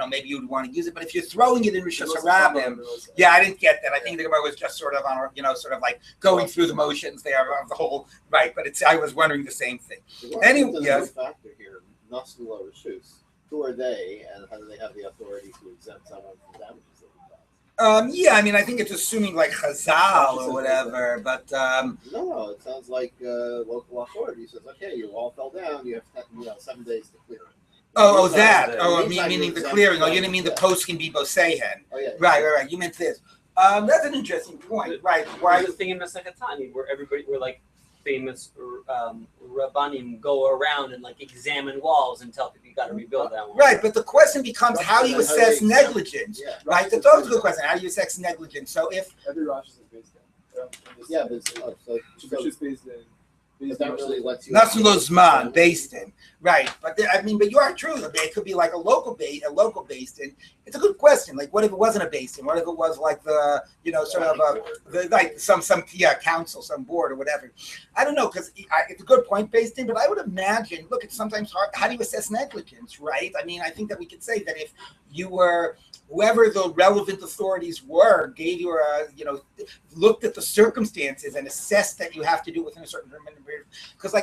Speaker 1: maybe you would want to use it. But if you're throwing it in Rishus Harabim, I didn't get that. I think the Gemara was just sort of on, sort of like going through the motions there of the whole right. But I was wondering the same thing. Anyway, yes.
Speaker 5: Factor here, Nasula Rishus. Who are they, and how do they have the authority to exempt someone from damages?
Speaker 1: I think it's assuming like Chazal or whatever, but
Speaker 5: no, it sounds like local authority says, okay, your wall fell down, you have 7 days to clear it.
Speaker 1: Meaning the clearing. Oh, you didn't mean the post can be Bosehen.
Speaker 5: Oh yeah.
Speaker 1: Right. You meant this. That's an interesting point. Right. Why
Speaker 3: the thing in Masechet Tani where we're like famous Rabbanim go around and like examine walls and tell people you got to rebuild that one.
Speaker 1: Right, but the question becomes how do you assess negligence? Yeah. Right, that's always a good question. How do you assess negligence? So if
Speaker 2: every Rosh is based
Speaker 5: in, but
Speaker 2: it's based in.
Speaker 5: But that really lets you.
Speaker 1: Nasulozman based in, right? But you are true. It could be like a local based in. It's a good question. Like, what if it wasn't a based in? What if it was like the some council, some board or whatever? I don't know, because it's a good point based in. But I would imagine, look, it's sometimes hard. How do you assess negligence, right? I think that we could say that if you were whoever the relevant authorities were, gave you looked at the circumstances and assessed that you have to do within a certain period. Because,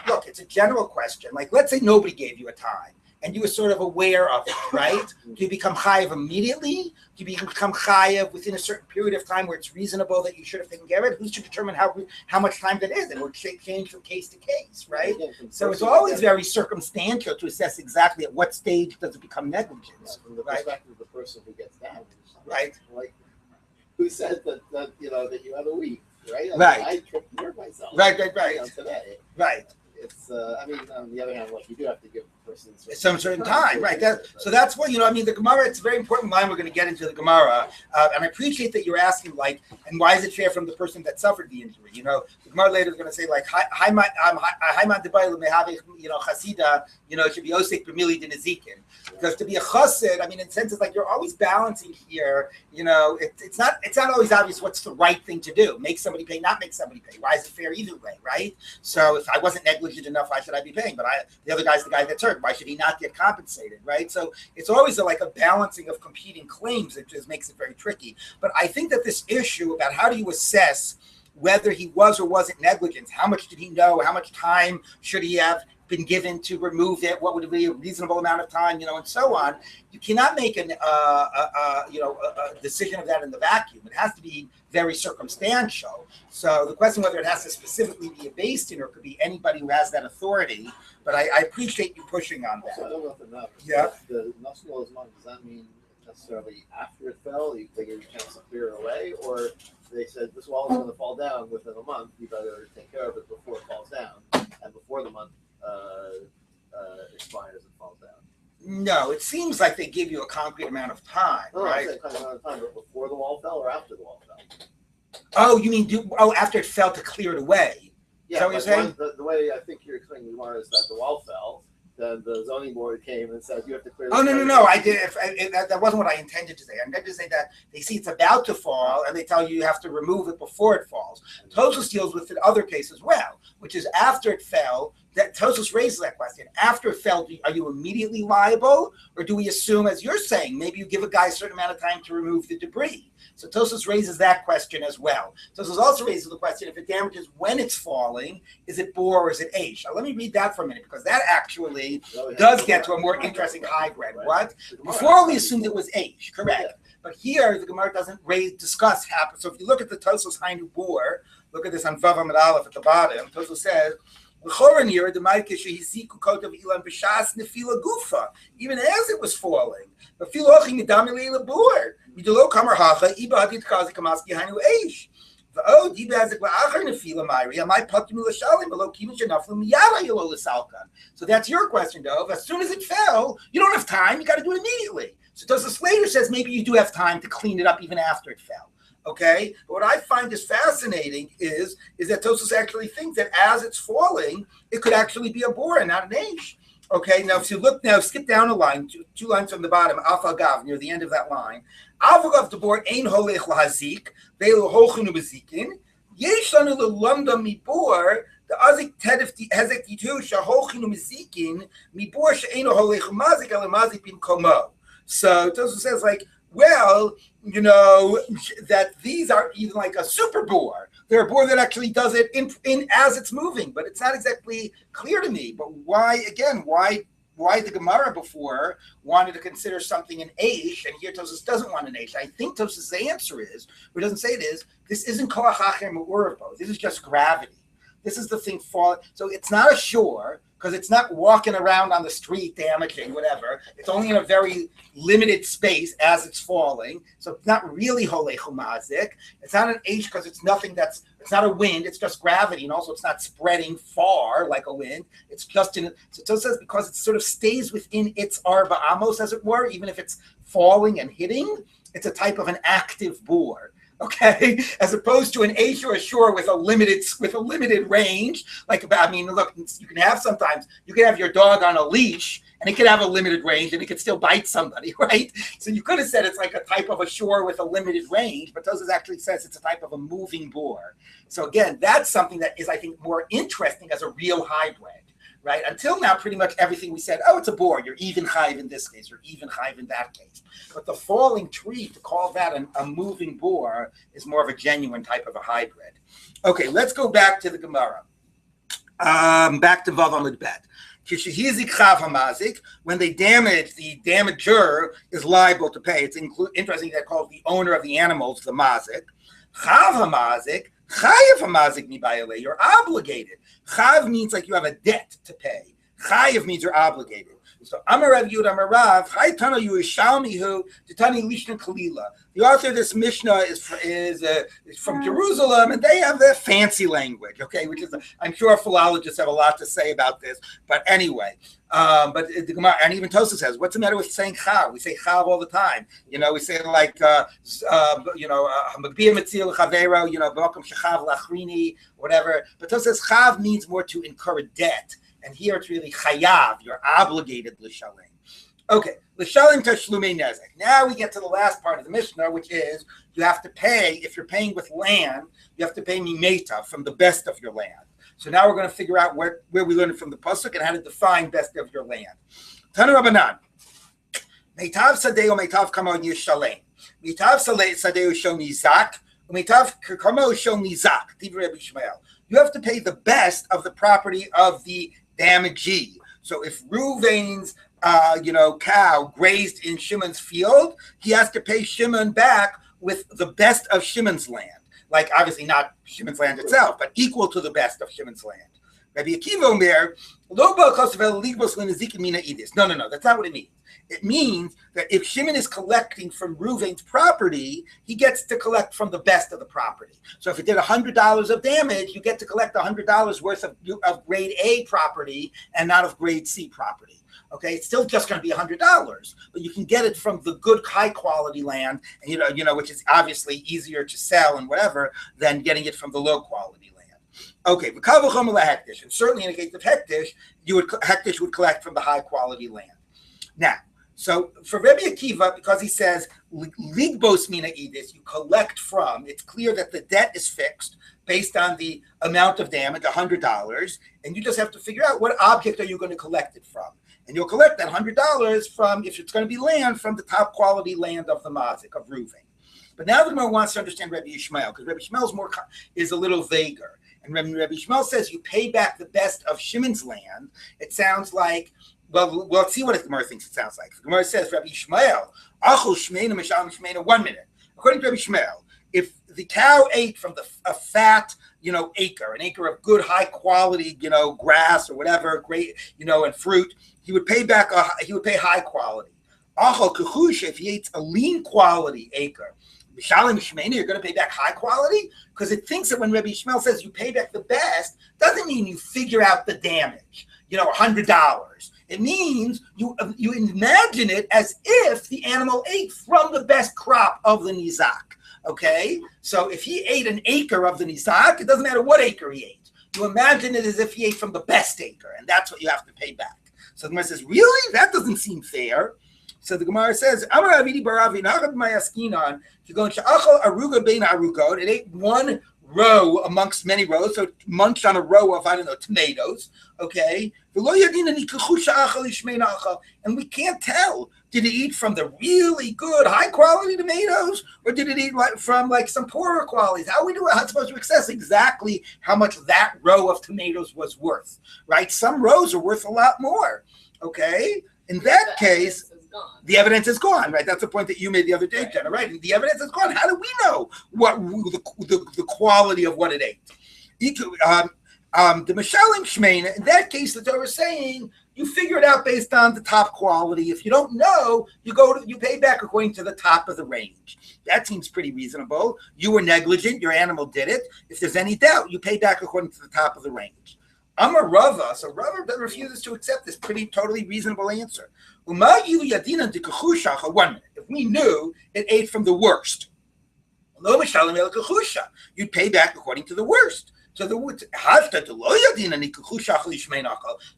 Speaker 1: look, it's a general question. Like, let's say nobody gave you a time and you were sort of aware of it, right? Do you become chayav immediately? Do you become chayav within a certain period of time where it's reasonable that you should have taken care of it? Who's to determine how much time that is? And it will change from case to case, right? So it's always very circumstantial to assess exactly at what stage does it become negligence.
Speaker 5: From the perspective of the person who gets damaged,
Speaker 1: right?
Speaker 5: Like, who said that you had a week, right?
Speaker 1: Right.
Speaker 5: I tripped near myself.
Speaker 1: Right.
Speaker 5: Today.
Speaker 1: Right.
Speaker 5: It's on the other hand, you do have to give
Speaker 1: some certain time, right? So that's what, I mean, the Gemara, it's a very important line. We're going to get into the Gemara. And I appreciate that you're asking, like, and why is it fair from the person that suffered the injury? The Gemara later is going to say, like, Chasida, it should be Osek B'mili D'Nezikin. Because to be a chassid, I mean, in a sense, it's like you're always balancing here. It's not always obvious what's the right thing to do. Make somebody pay, not make somebody pay. Why is it fair either way, right? So if I wasn't negligent enough, why should I be paying? But the other guy's the guy that's hurt. Why should he not get compensated, right? So it's always like a balancing of competing claims that just makes it very tricky. But I think that this issue about how do you assess whether he was or wasn't negligent, how much did he know, how much time should he have been given to remove it, what would be a reasonable amount of time, and so on. You cannot make a decision of that in the vacuum. It has to be very circumstantial. So the question whether it has to specifically be a based in or could be anybody who has that authority. But I appreciate you pushing on that.
Speaker 5: So I don't know if it matters.
Speaker 1: Yeah.
Speaker 5: The national is money. Does that mean necessarily after it fell, they gave you a chance to clear it away, or they said this wall is going to fall down within a month? You better take care of it before it falls down, and before the month expires and falls down.
Speaker 1: No, it seems like they give you a concrete amount of time, right?
Speaker 5: Kind of amount of time, but before the wall fell or after the wall fell?
Speaker 1: Oh, you mean after it fell to clear it away?
Speaker 5: Yeah,
Speaker 1: is that what you're saying?
Speaker 5: The way I think you're explaining the Gemara is that the wall fell, then the zoning board came and said you have to clear.
Speaker 1: Oh no! I did. That wasn't what I intended to say. I intended to say that they see it's about to fall, and they tell you have to remove it before it falls. Tosfos deals with the other case as well, which is after it fell. That Tosfos raises that question. After it fell, are you immediately liable, or do we assume, as you're saying, maybe you give a guy a certain amount of time to remove the debris? So Tosfos raises that question as well. Tosfos also raises the question: if it damages when it's falling, is it bor or is it eish? Now let me read that for a minute, because that actually does get to a more interesting hybrid. What? Before we assumed it was eish, correct? But here the Gemara doesn't discuss happen. So if you look at the Tosfos Hainu bor, look at this on Vav Amud Aleph at the bottom. Tosfos says, even as it was falling, so that's your question, Dov. As soon as it fell, you don't have time. You got to do it immediately. So Tosfos later says maybe you do have time to clean it up even after it fell. Okay, but what I find is fascinating is that Tosfos actually thinks that as it's falling, it could actually be a bor and not an eish. Okay, now if you look now, skip down a line, two lines from the bottom, Alpha Gav, near the end of that line. Alpha Gav the bor ein holech lahazik, ve'lo hochinu bezikin. Yesh lanu lelamda mibor the azik tedef hezek ditu shahochinu bezikin mibor she'eino holech mazik el mazik bin komo. So Tosfos says like, well, that these are even like a super bore. They're a bore that actually does it in as it's moving, but it's not exactly clear to me. But why the Gemara before wanted to consider something an eish, and here Tosfos doesn't want an eish? I think Tosfos' answer is, or doesn't say it is, this isn't koach hacher me'uravo. This is just gravity. This is the thing falling. So it's not a shore, because it's not walking around on the street damaging whatever. It's only in a very limited space as it's falling. So it's not really holech umazik. It's not an H because it's not a wind, it's just gravity. And also it's not spreading far like a wind. It's just so Tosfos says because it sort of stays within its arba amos, as it were, even if it's falling and hitting, it's a type of an active bore. Okay, as opposed to an Aish or a shore with a limited range. Look, you can have your dog on a leash and it could have a limited range and it could still bite somebody, right? So you could have said it's like a type of a shore with a limited range, but Tosfos actually says it's a type of a moving bore. So again, that's something that is, I think, more interesting as a real hybrid. Right? Until now, pretty much everything we said, it's a bore. You're even chayiv in this case, you're even chayiv in that case. But the falling tree, to call that a moving bore, is more of a genuine type of a hybrid. Okay, let's go back to the Gemara. Back to Vav Amud Bet. When they damage, the damager is liable to pay. It's interesting that called the owner of the animals, the mazik. Chav hamazik. Chayav hamazik mibayale, you're obligated. Chav means like you have a debt to pay. Chayav means you're obligated. So Amar Rav Yud Amar Rav, Chai Tana Yerushalmihu Titani Lishna Kalila. The author of this Mishnah is from Jerusalem, and they have their fancy language, okay, which is, I'm sure philologists have a lot to say about this, but anyway. But the Gemara, and even Tosa says, what's the matter with saying chav? We say chav all the time. You know, we say like, whatever. But Tosa says chav means more to incur a debt. And here it's really chayav. You're obligated l'shalem. Okay, l'shalem tashlumei nezek. Now we get to the last part of the Mishnah, which is you have to pay, if you're paying with land, you have to pay mimeta, from the best of your land. So now we're going to figure out where we learned it from the pasuk and how to define best of your land. Tanu Rabbanan, meitav sadeo meitav kamo yishalem. Meitav sadeo shel nizak, meitav kamo shel nizak. Divrei Rabbi Shmuel. You have to pay the best of the property of the damagee. So if Reuven's cow grazed in Shimon's field, he has to pay Shimon back with the best of Shimon's land. Like obviously not Shimon's land itself, but equal to the best of Shimon's land. Rabbi Akiva Omer, no, that's not what it means. It means that if Shimon is collecting from Reuven's property, he gets to collect from the best of the property. So if it did $100 of damage, you get to collect $100 worth of grade A property and not of grade C property. Okay, it's still just going to be $100, but you can get it from the good, high-quality land, and which is obviously easier to sell and whatever than getting it from the low-quality land. Okay, and certainly in the case of hektish, hektish would collect from the high-quality land. Now, so for Rabbi Akiva, because he says ligbos mina idis, you collect from. It's clear that the debt is fixed based on the amount of damage, $100, and you just have to figure out what object are you going to collect it from. And you'll collect that $100 from, if it's going to be land, from the top quality land of the Mazik, of Reuven. But now the Gemara wants to understand Rabbi Yishmael, because Rabbi Yishmael is a little vaguer. And Rabbi Yishmael says you pay back the best of Shimon's land. It sounds like, well, let's see what the Gemara thinks it sounds like. The Gemara says, Rabbi Yishmael, Achol Shmeina Mishal Shmeina, 1 minute. According to Rabbi Yishmael, if the cow ate from a fat, acre, an acre of good, high quality, grass or whatever, great, and fruit, he would pay back. He would pay high quality. Achol Kehusha, if he eats a lean quality acre, Mishalim Shmeina, you're going to pay back high quality, because it thinks that when Rabbi Yishmael says you pay back the best, doesn't mean you figure out the damage. $100. It means you imagine it as if the animal ate from the best crop of the nizak. Okay, so if he ate an acre of the nizak, it doesn't matter what acre he ate. You imagine it as if he ate from the best acre, and that's what you have to pay back. So the Gemara says, really? That doesn't seem fair. So the Gemara says, it ate one row amongst many rows, so it munched on a row of, tomatoes, okay? And we can't tell. Did it eat from the really good, high-quality tomatoes, or did it eat from some poorer qualities? How are we supposed to assess exactly how much that row of tomatoes was worth, right? Some rows are worth a lot more, okay? In that case, the evidence is gone, right? That's the point that you made the other day, Jenna, right? And the evidence is gone. How do we know what the quality of what it ate? The Mishalim Shmeina, in that case, the Torah is saying you figure it out based on the top quality. If you don't know, you pay back according to the top of the range. That seems pretty reasonable. You were negligent, your animal did it. If there's any doubt, you pay back according to the top of the range. I'm a Rava, so Rava refuses to accept this totally reasonable answer. If we knew it ate from the worst, you'd pay back according to the worst. So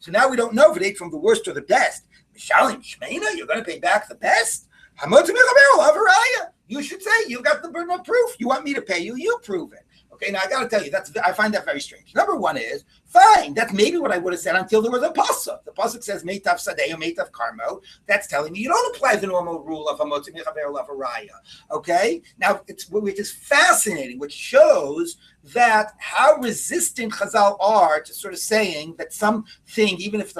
Speaker 1: now we don't know if it ate from the worst or the best. You're going to pay back the best? You should say you got the burden of proof. You want me to pay you, you prove it. Okay, now I got to tell you, I find that very strange. Number one is, fine, that's maybe what I would have said until there was a pasuk. The pasuk says, Meitav Sadeo, Meitav Karmo. That's telling me you don't apply the normal rule of Hamotzi Mechaber Lav Araya. Okay? Now, which is fascinating, which shows that how resistant Chazal are to sort of saying that something, even if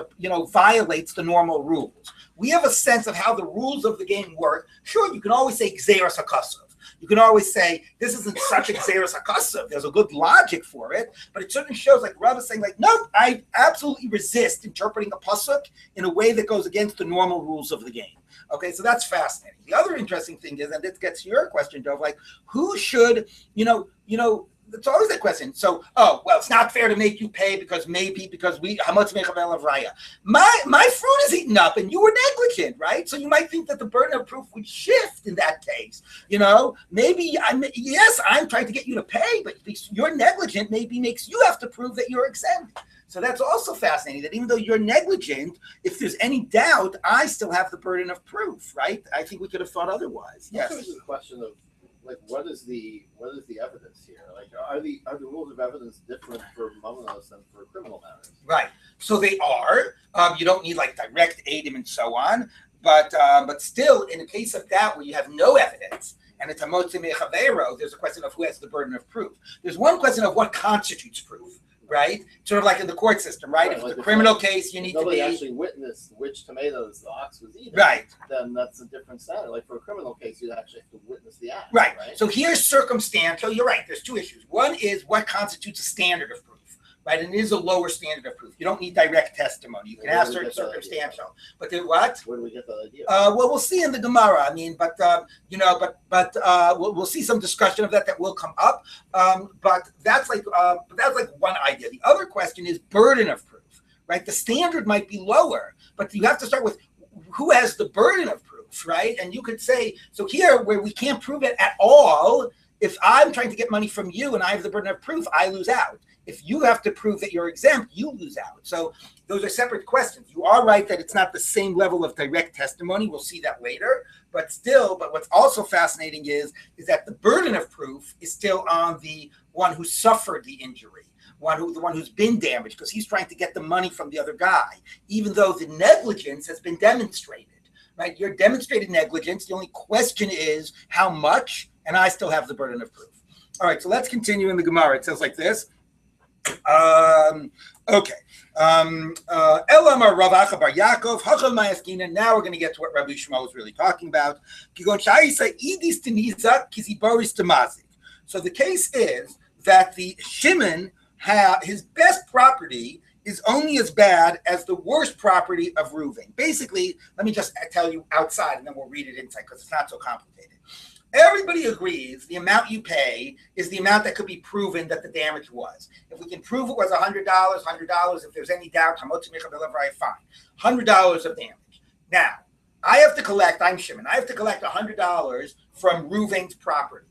Speaker 1: violates the normal rules. We have a sense of how the rules of the game work. Sure, you can always say Gzeras HaKasav. You can always say, this isn't such a Xeris HaKasav. There's a good logic for it, but it certainly shows, like Rav is saying, like, nope, I absolutely resist interpreting a pasuk in a way that goes against the normal rules of the game. Okay, so that's fascinating. The other interesting thing is, and this gets to your question, Dov, like, who should, it's always that question. So, it's not fair to make you pay because we hamatz mechabel avraya. My fruit is eaten up and you were negligent, right? So you might think that the burden of proof would shift in that case. Maybe I'm trying to get you to pay, but you're negligent maybe makes you have to prove that you're exempt. So that's also fascinating, that even though you're negligent, if there's any doubt, I still have the burden of proof, right? I think we could have thought otherwise. Yes.
Speaker 5: This is a question of, like, what is the evidence here? Like, are the rules of evidence different for mammonos than for criminal matters?
Speaker 1: Right. So they are. You don't need like direct adim and so on, but still, in a case of that where you have no evidence and it's a motze mechavero, there's a question of who has the burden of proof. There's one question of what constitutes proof. Right, sort of like in the court system, right? If it's a criminal case, you need to be.
Speaker 5: Nobody actually witnessed which tomatoes the ox was eating.
Speaker 1: Right.
Speaker 5: Then that's a different standard. Like for a criminal case, you'd actually have to witness the act.
Speaker 1: Right. So here's circumstantial. You're right. There's two issues. One is what constitutes a standard of proof. Right, and it is a lower standard of proof. You don't need direct testimony. You can have certain circumstantial. But then what?
Speaker 5: Where do we get that idea?
Speaker 1: Well, we'll see in the Gemara. I mean, but we'll see some discussion of that will come up. But that's like one idea. The other question is burden of proof. Right, the standard might be lower, but you have to start with who has the burden of proof. Right, and you could say so here where we can't prove it at all. If I'm trying to get money from you and I have the burden of proof, I lose out. If you have to prove that you're exempt, you lose out. So those are separate questions. You are right that it's not the same level of direct testimony. We'll see that later. But what's also fascinating is that the burden of proof is still on the one who suffered the injury, the one who's been damaged, because he's trying to get the money from the other guy, even though the negligence has been demonstrated. Right? You're demonstrated negligence. The only question is how much, and I still have the burden of proof. All right, so let's continue in the Gemara. It says like this. Okay. Elamar Rav Acha Bar Yaakov, Hachal Ma'askina. Now we're going to get to what Rabbi Shmuel was really talking about. So the case is that the Shimon, his best property is only as bad as the worst property of Reuven. Basically, let me just tell you outside, and then we'll read it inside because it's not so complicated. Everybody agrees the amount you pay is the amount that could be proven that the damage was. If we can prove it was $100. If there's any doubt, fine. $100 of damage. Now, I'm Shimon. I have to collect $100 from Reuven's property.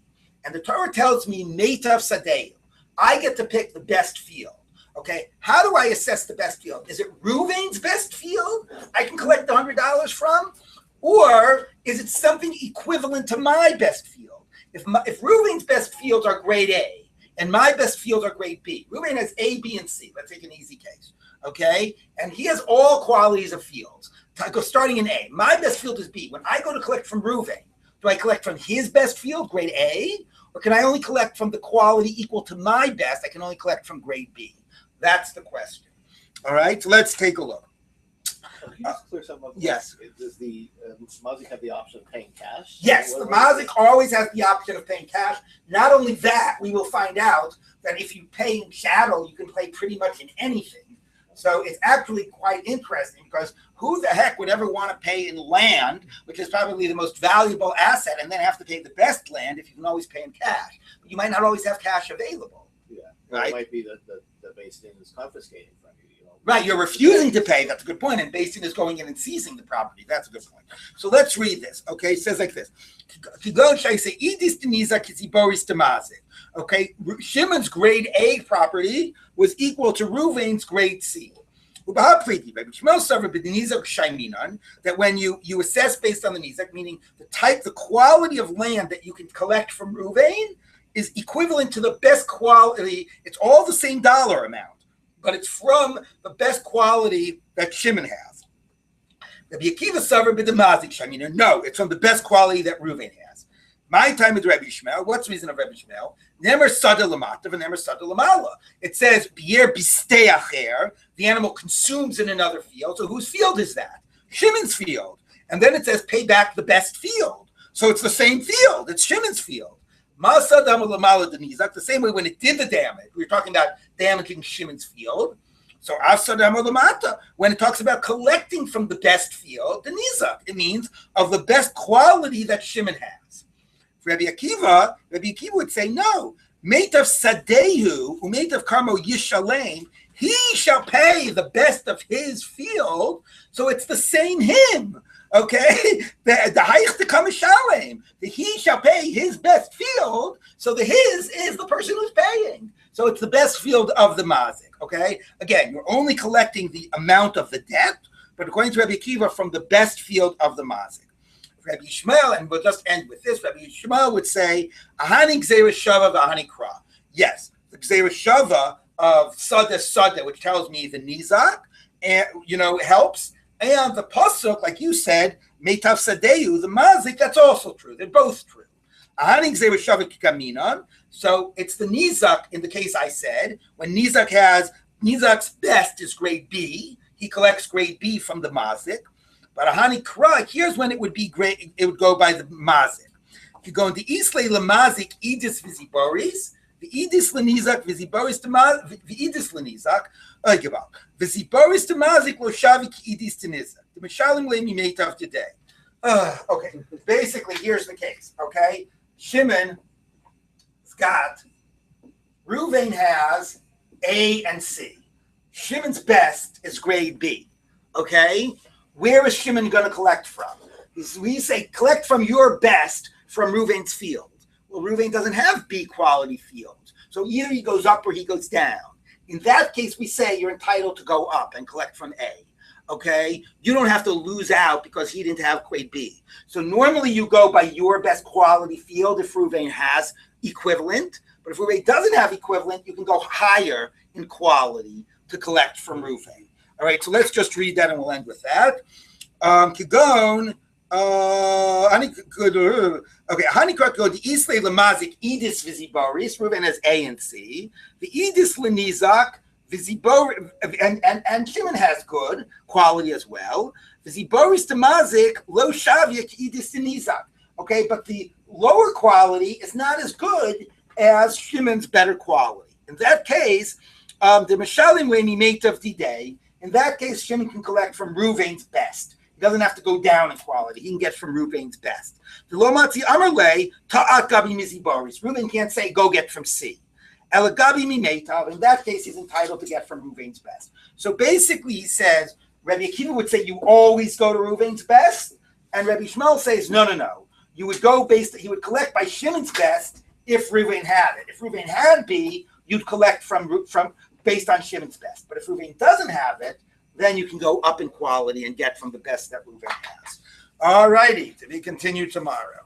Speaker 1: And the Torah tells me, Meitav Sadeu. I get to pick the best field. Okay, how do I assess the best field? Is it Reuven's best field I can collect $100 from? Or is it something equivalent to my best field? If Reuven's best fields are grade A and my best fields are grade B, Reuven has A, B, and C. Let's take an easy case, okay? And he has all qualities of fields. Starting in A, my best field is B. When I go to collect from Reuven, do I collect from his best field, grade A? Or can I only collect from the quality equal to my best? I can only collect from grade B. That's the question. All right, so let's take a look.
Speaker 5: Can you just clear something up?
Speaker 1: Yes.
Speaker 5: Does the mazik have the option of paying cash?
Speaker 1: Yes, the mazik always has the option of paying cash. Not only that, we will find out that if you pay in chattel, you can pay pretty much in anything. So it's actually quite interesting because who the heck would ever want to pay in land, which is probably the most valuable asset, and then have to pay the best land if you can always pay in cash? But you might not always have cash available.
Speaker 5: Yeah,
Speaker 1: right.
Speaker 5: It might be that the Beis Din is confiscating from you.
Speaker 1: Right, you're refusing to pay. That's a good point. And Beis Din is going in and seizing the property. That's a good point. So let's read this. Okay, it says like this. Okay, Shimon's grade A property was equal to Reuven's grade C. That when you assess based on the nizak, meaning the quality of land that you can collect from Reuven is equivalent to the best quality. It's all the same dollar amount, but it's from the best quality that Shimon has. No, it's from the best quality that Reuven has. My time is Rabbi Shmuel. What's the reason of Rabbi Shmuel? Nemer sada lamatav and nemer sada lamala. It says bier bistei acher. The animal consumes in another field. So whose field is that? Shimon's field. And then it says pay back the best field. So it's the same field. It's Shimon's field. Masa dam lamala denizak. The same way when it did the damage. We were talking about damaging Shimon's field. So asa dam lamata. When it talks about collecting from the best field, denizak, it means of the best quality that Shimon has. For Rabbi Akiva would say no. Meitav sadehu umeitav karmo yishalem. He shall pay the best of his field. So it's the same him. Okay, the haich to come shalem. The he shall pay his best field. So the his is the person who's paying. So it's the best field of the mazik. Okay, again, you're only collecting the amount of the debt, but according to Rabbi Akiva, from the best field of the mazik. Rabbi Yishmael, and we'll just end with this. Rabbi Yishmael would say, "Ahani gzeira shava v'ahani kra." Yes, the gzeira shava of sada, which tells me the nizak, and helps. And the pasuk, like you said, meitav sadeyu, the mazik, that's also true. They're both true. Ahani gzeira shava kikaminan. So it's the nizak in the case I said, when nizak's best is grade B, he collects grade B from the mazik. But ahani kra, here's when it would be great. It would go by the mazik. If you go into islay lamazik idis viziboris, the idis lenizak viziboris to mazik, the idis lenizak, viziboris to mazik lo shavik idis to nizak. The mishalim lemi meitav today. Okay, basically here's the case. Okay, Shimon's got, Reuven has A and C. Shimon's best is grade B. Okay. Where is Shimon going to collect from? We say collect from your best from Reuven's field. Well, Reuven doesn't have B quality fields. So either he goes up or he goes down. In that case, we say you're entitled to go up and collect from A. Okay? You don't have to lose out because he didn't have grade B. So normally you go by your best quality field if Reuven has equivalent. But if Reuven doesn't have equivalent, you can go higher in quality to collect from Reuven. All right, so let's just read that and we'll end with that. Kigon, okay, Hanikrak go the Islay Lamazik Edis Viziboris, Reuven has A and C. The Edis Lenizak, Vizibor, and Shimon has good quality as well. Viziboris Tamazik, Lo Shavik Edis Lenizak. Okay, but the lower quality is not as good as Shimon's better quality. In that case, the Mishalim Lemi Mate of the day. In that case, Shimon can collect from Reuven's best. He doesn't have to go down in quality. He can get from Reuven's best. The Lomatzi Amarle, Ta'at Gabi Mizibaris. Reuven can't say, go get from C. Elagabi Mimetav. In that case, he's entitled to get from Reuven's best. So basically, he says, Rabbi Akiva would say, you always go to Reuven's best. And Rabbi Shmuel says, no. You would go he would collect by Shimon's best if Reuven had it. If Reuven had B, you'd collect from based on Shimon's best. But if Reuven doesn't have it, then you can go up in quality and get from the best that Reuven has. All righty, to be continued tomorrow.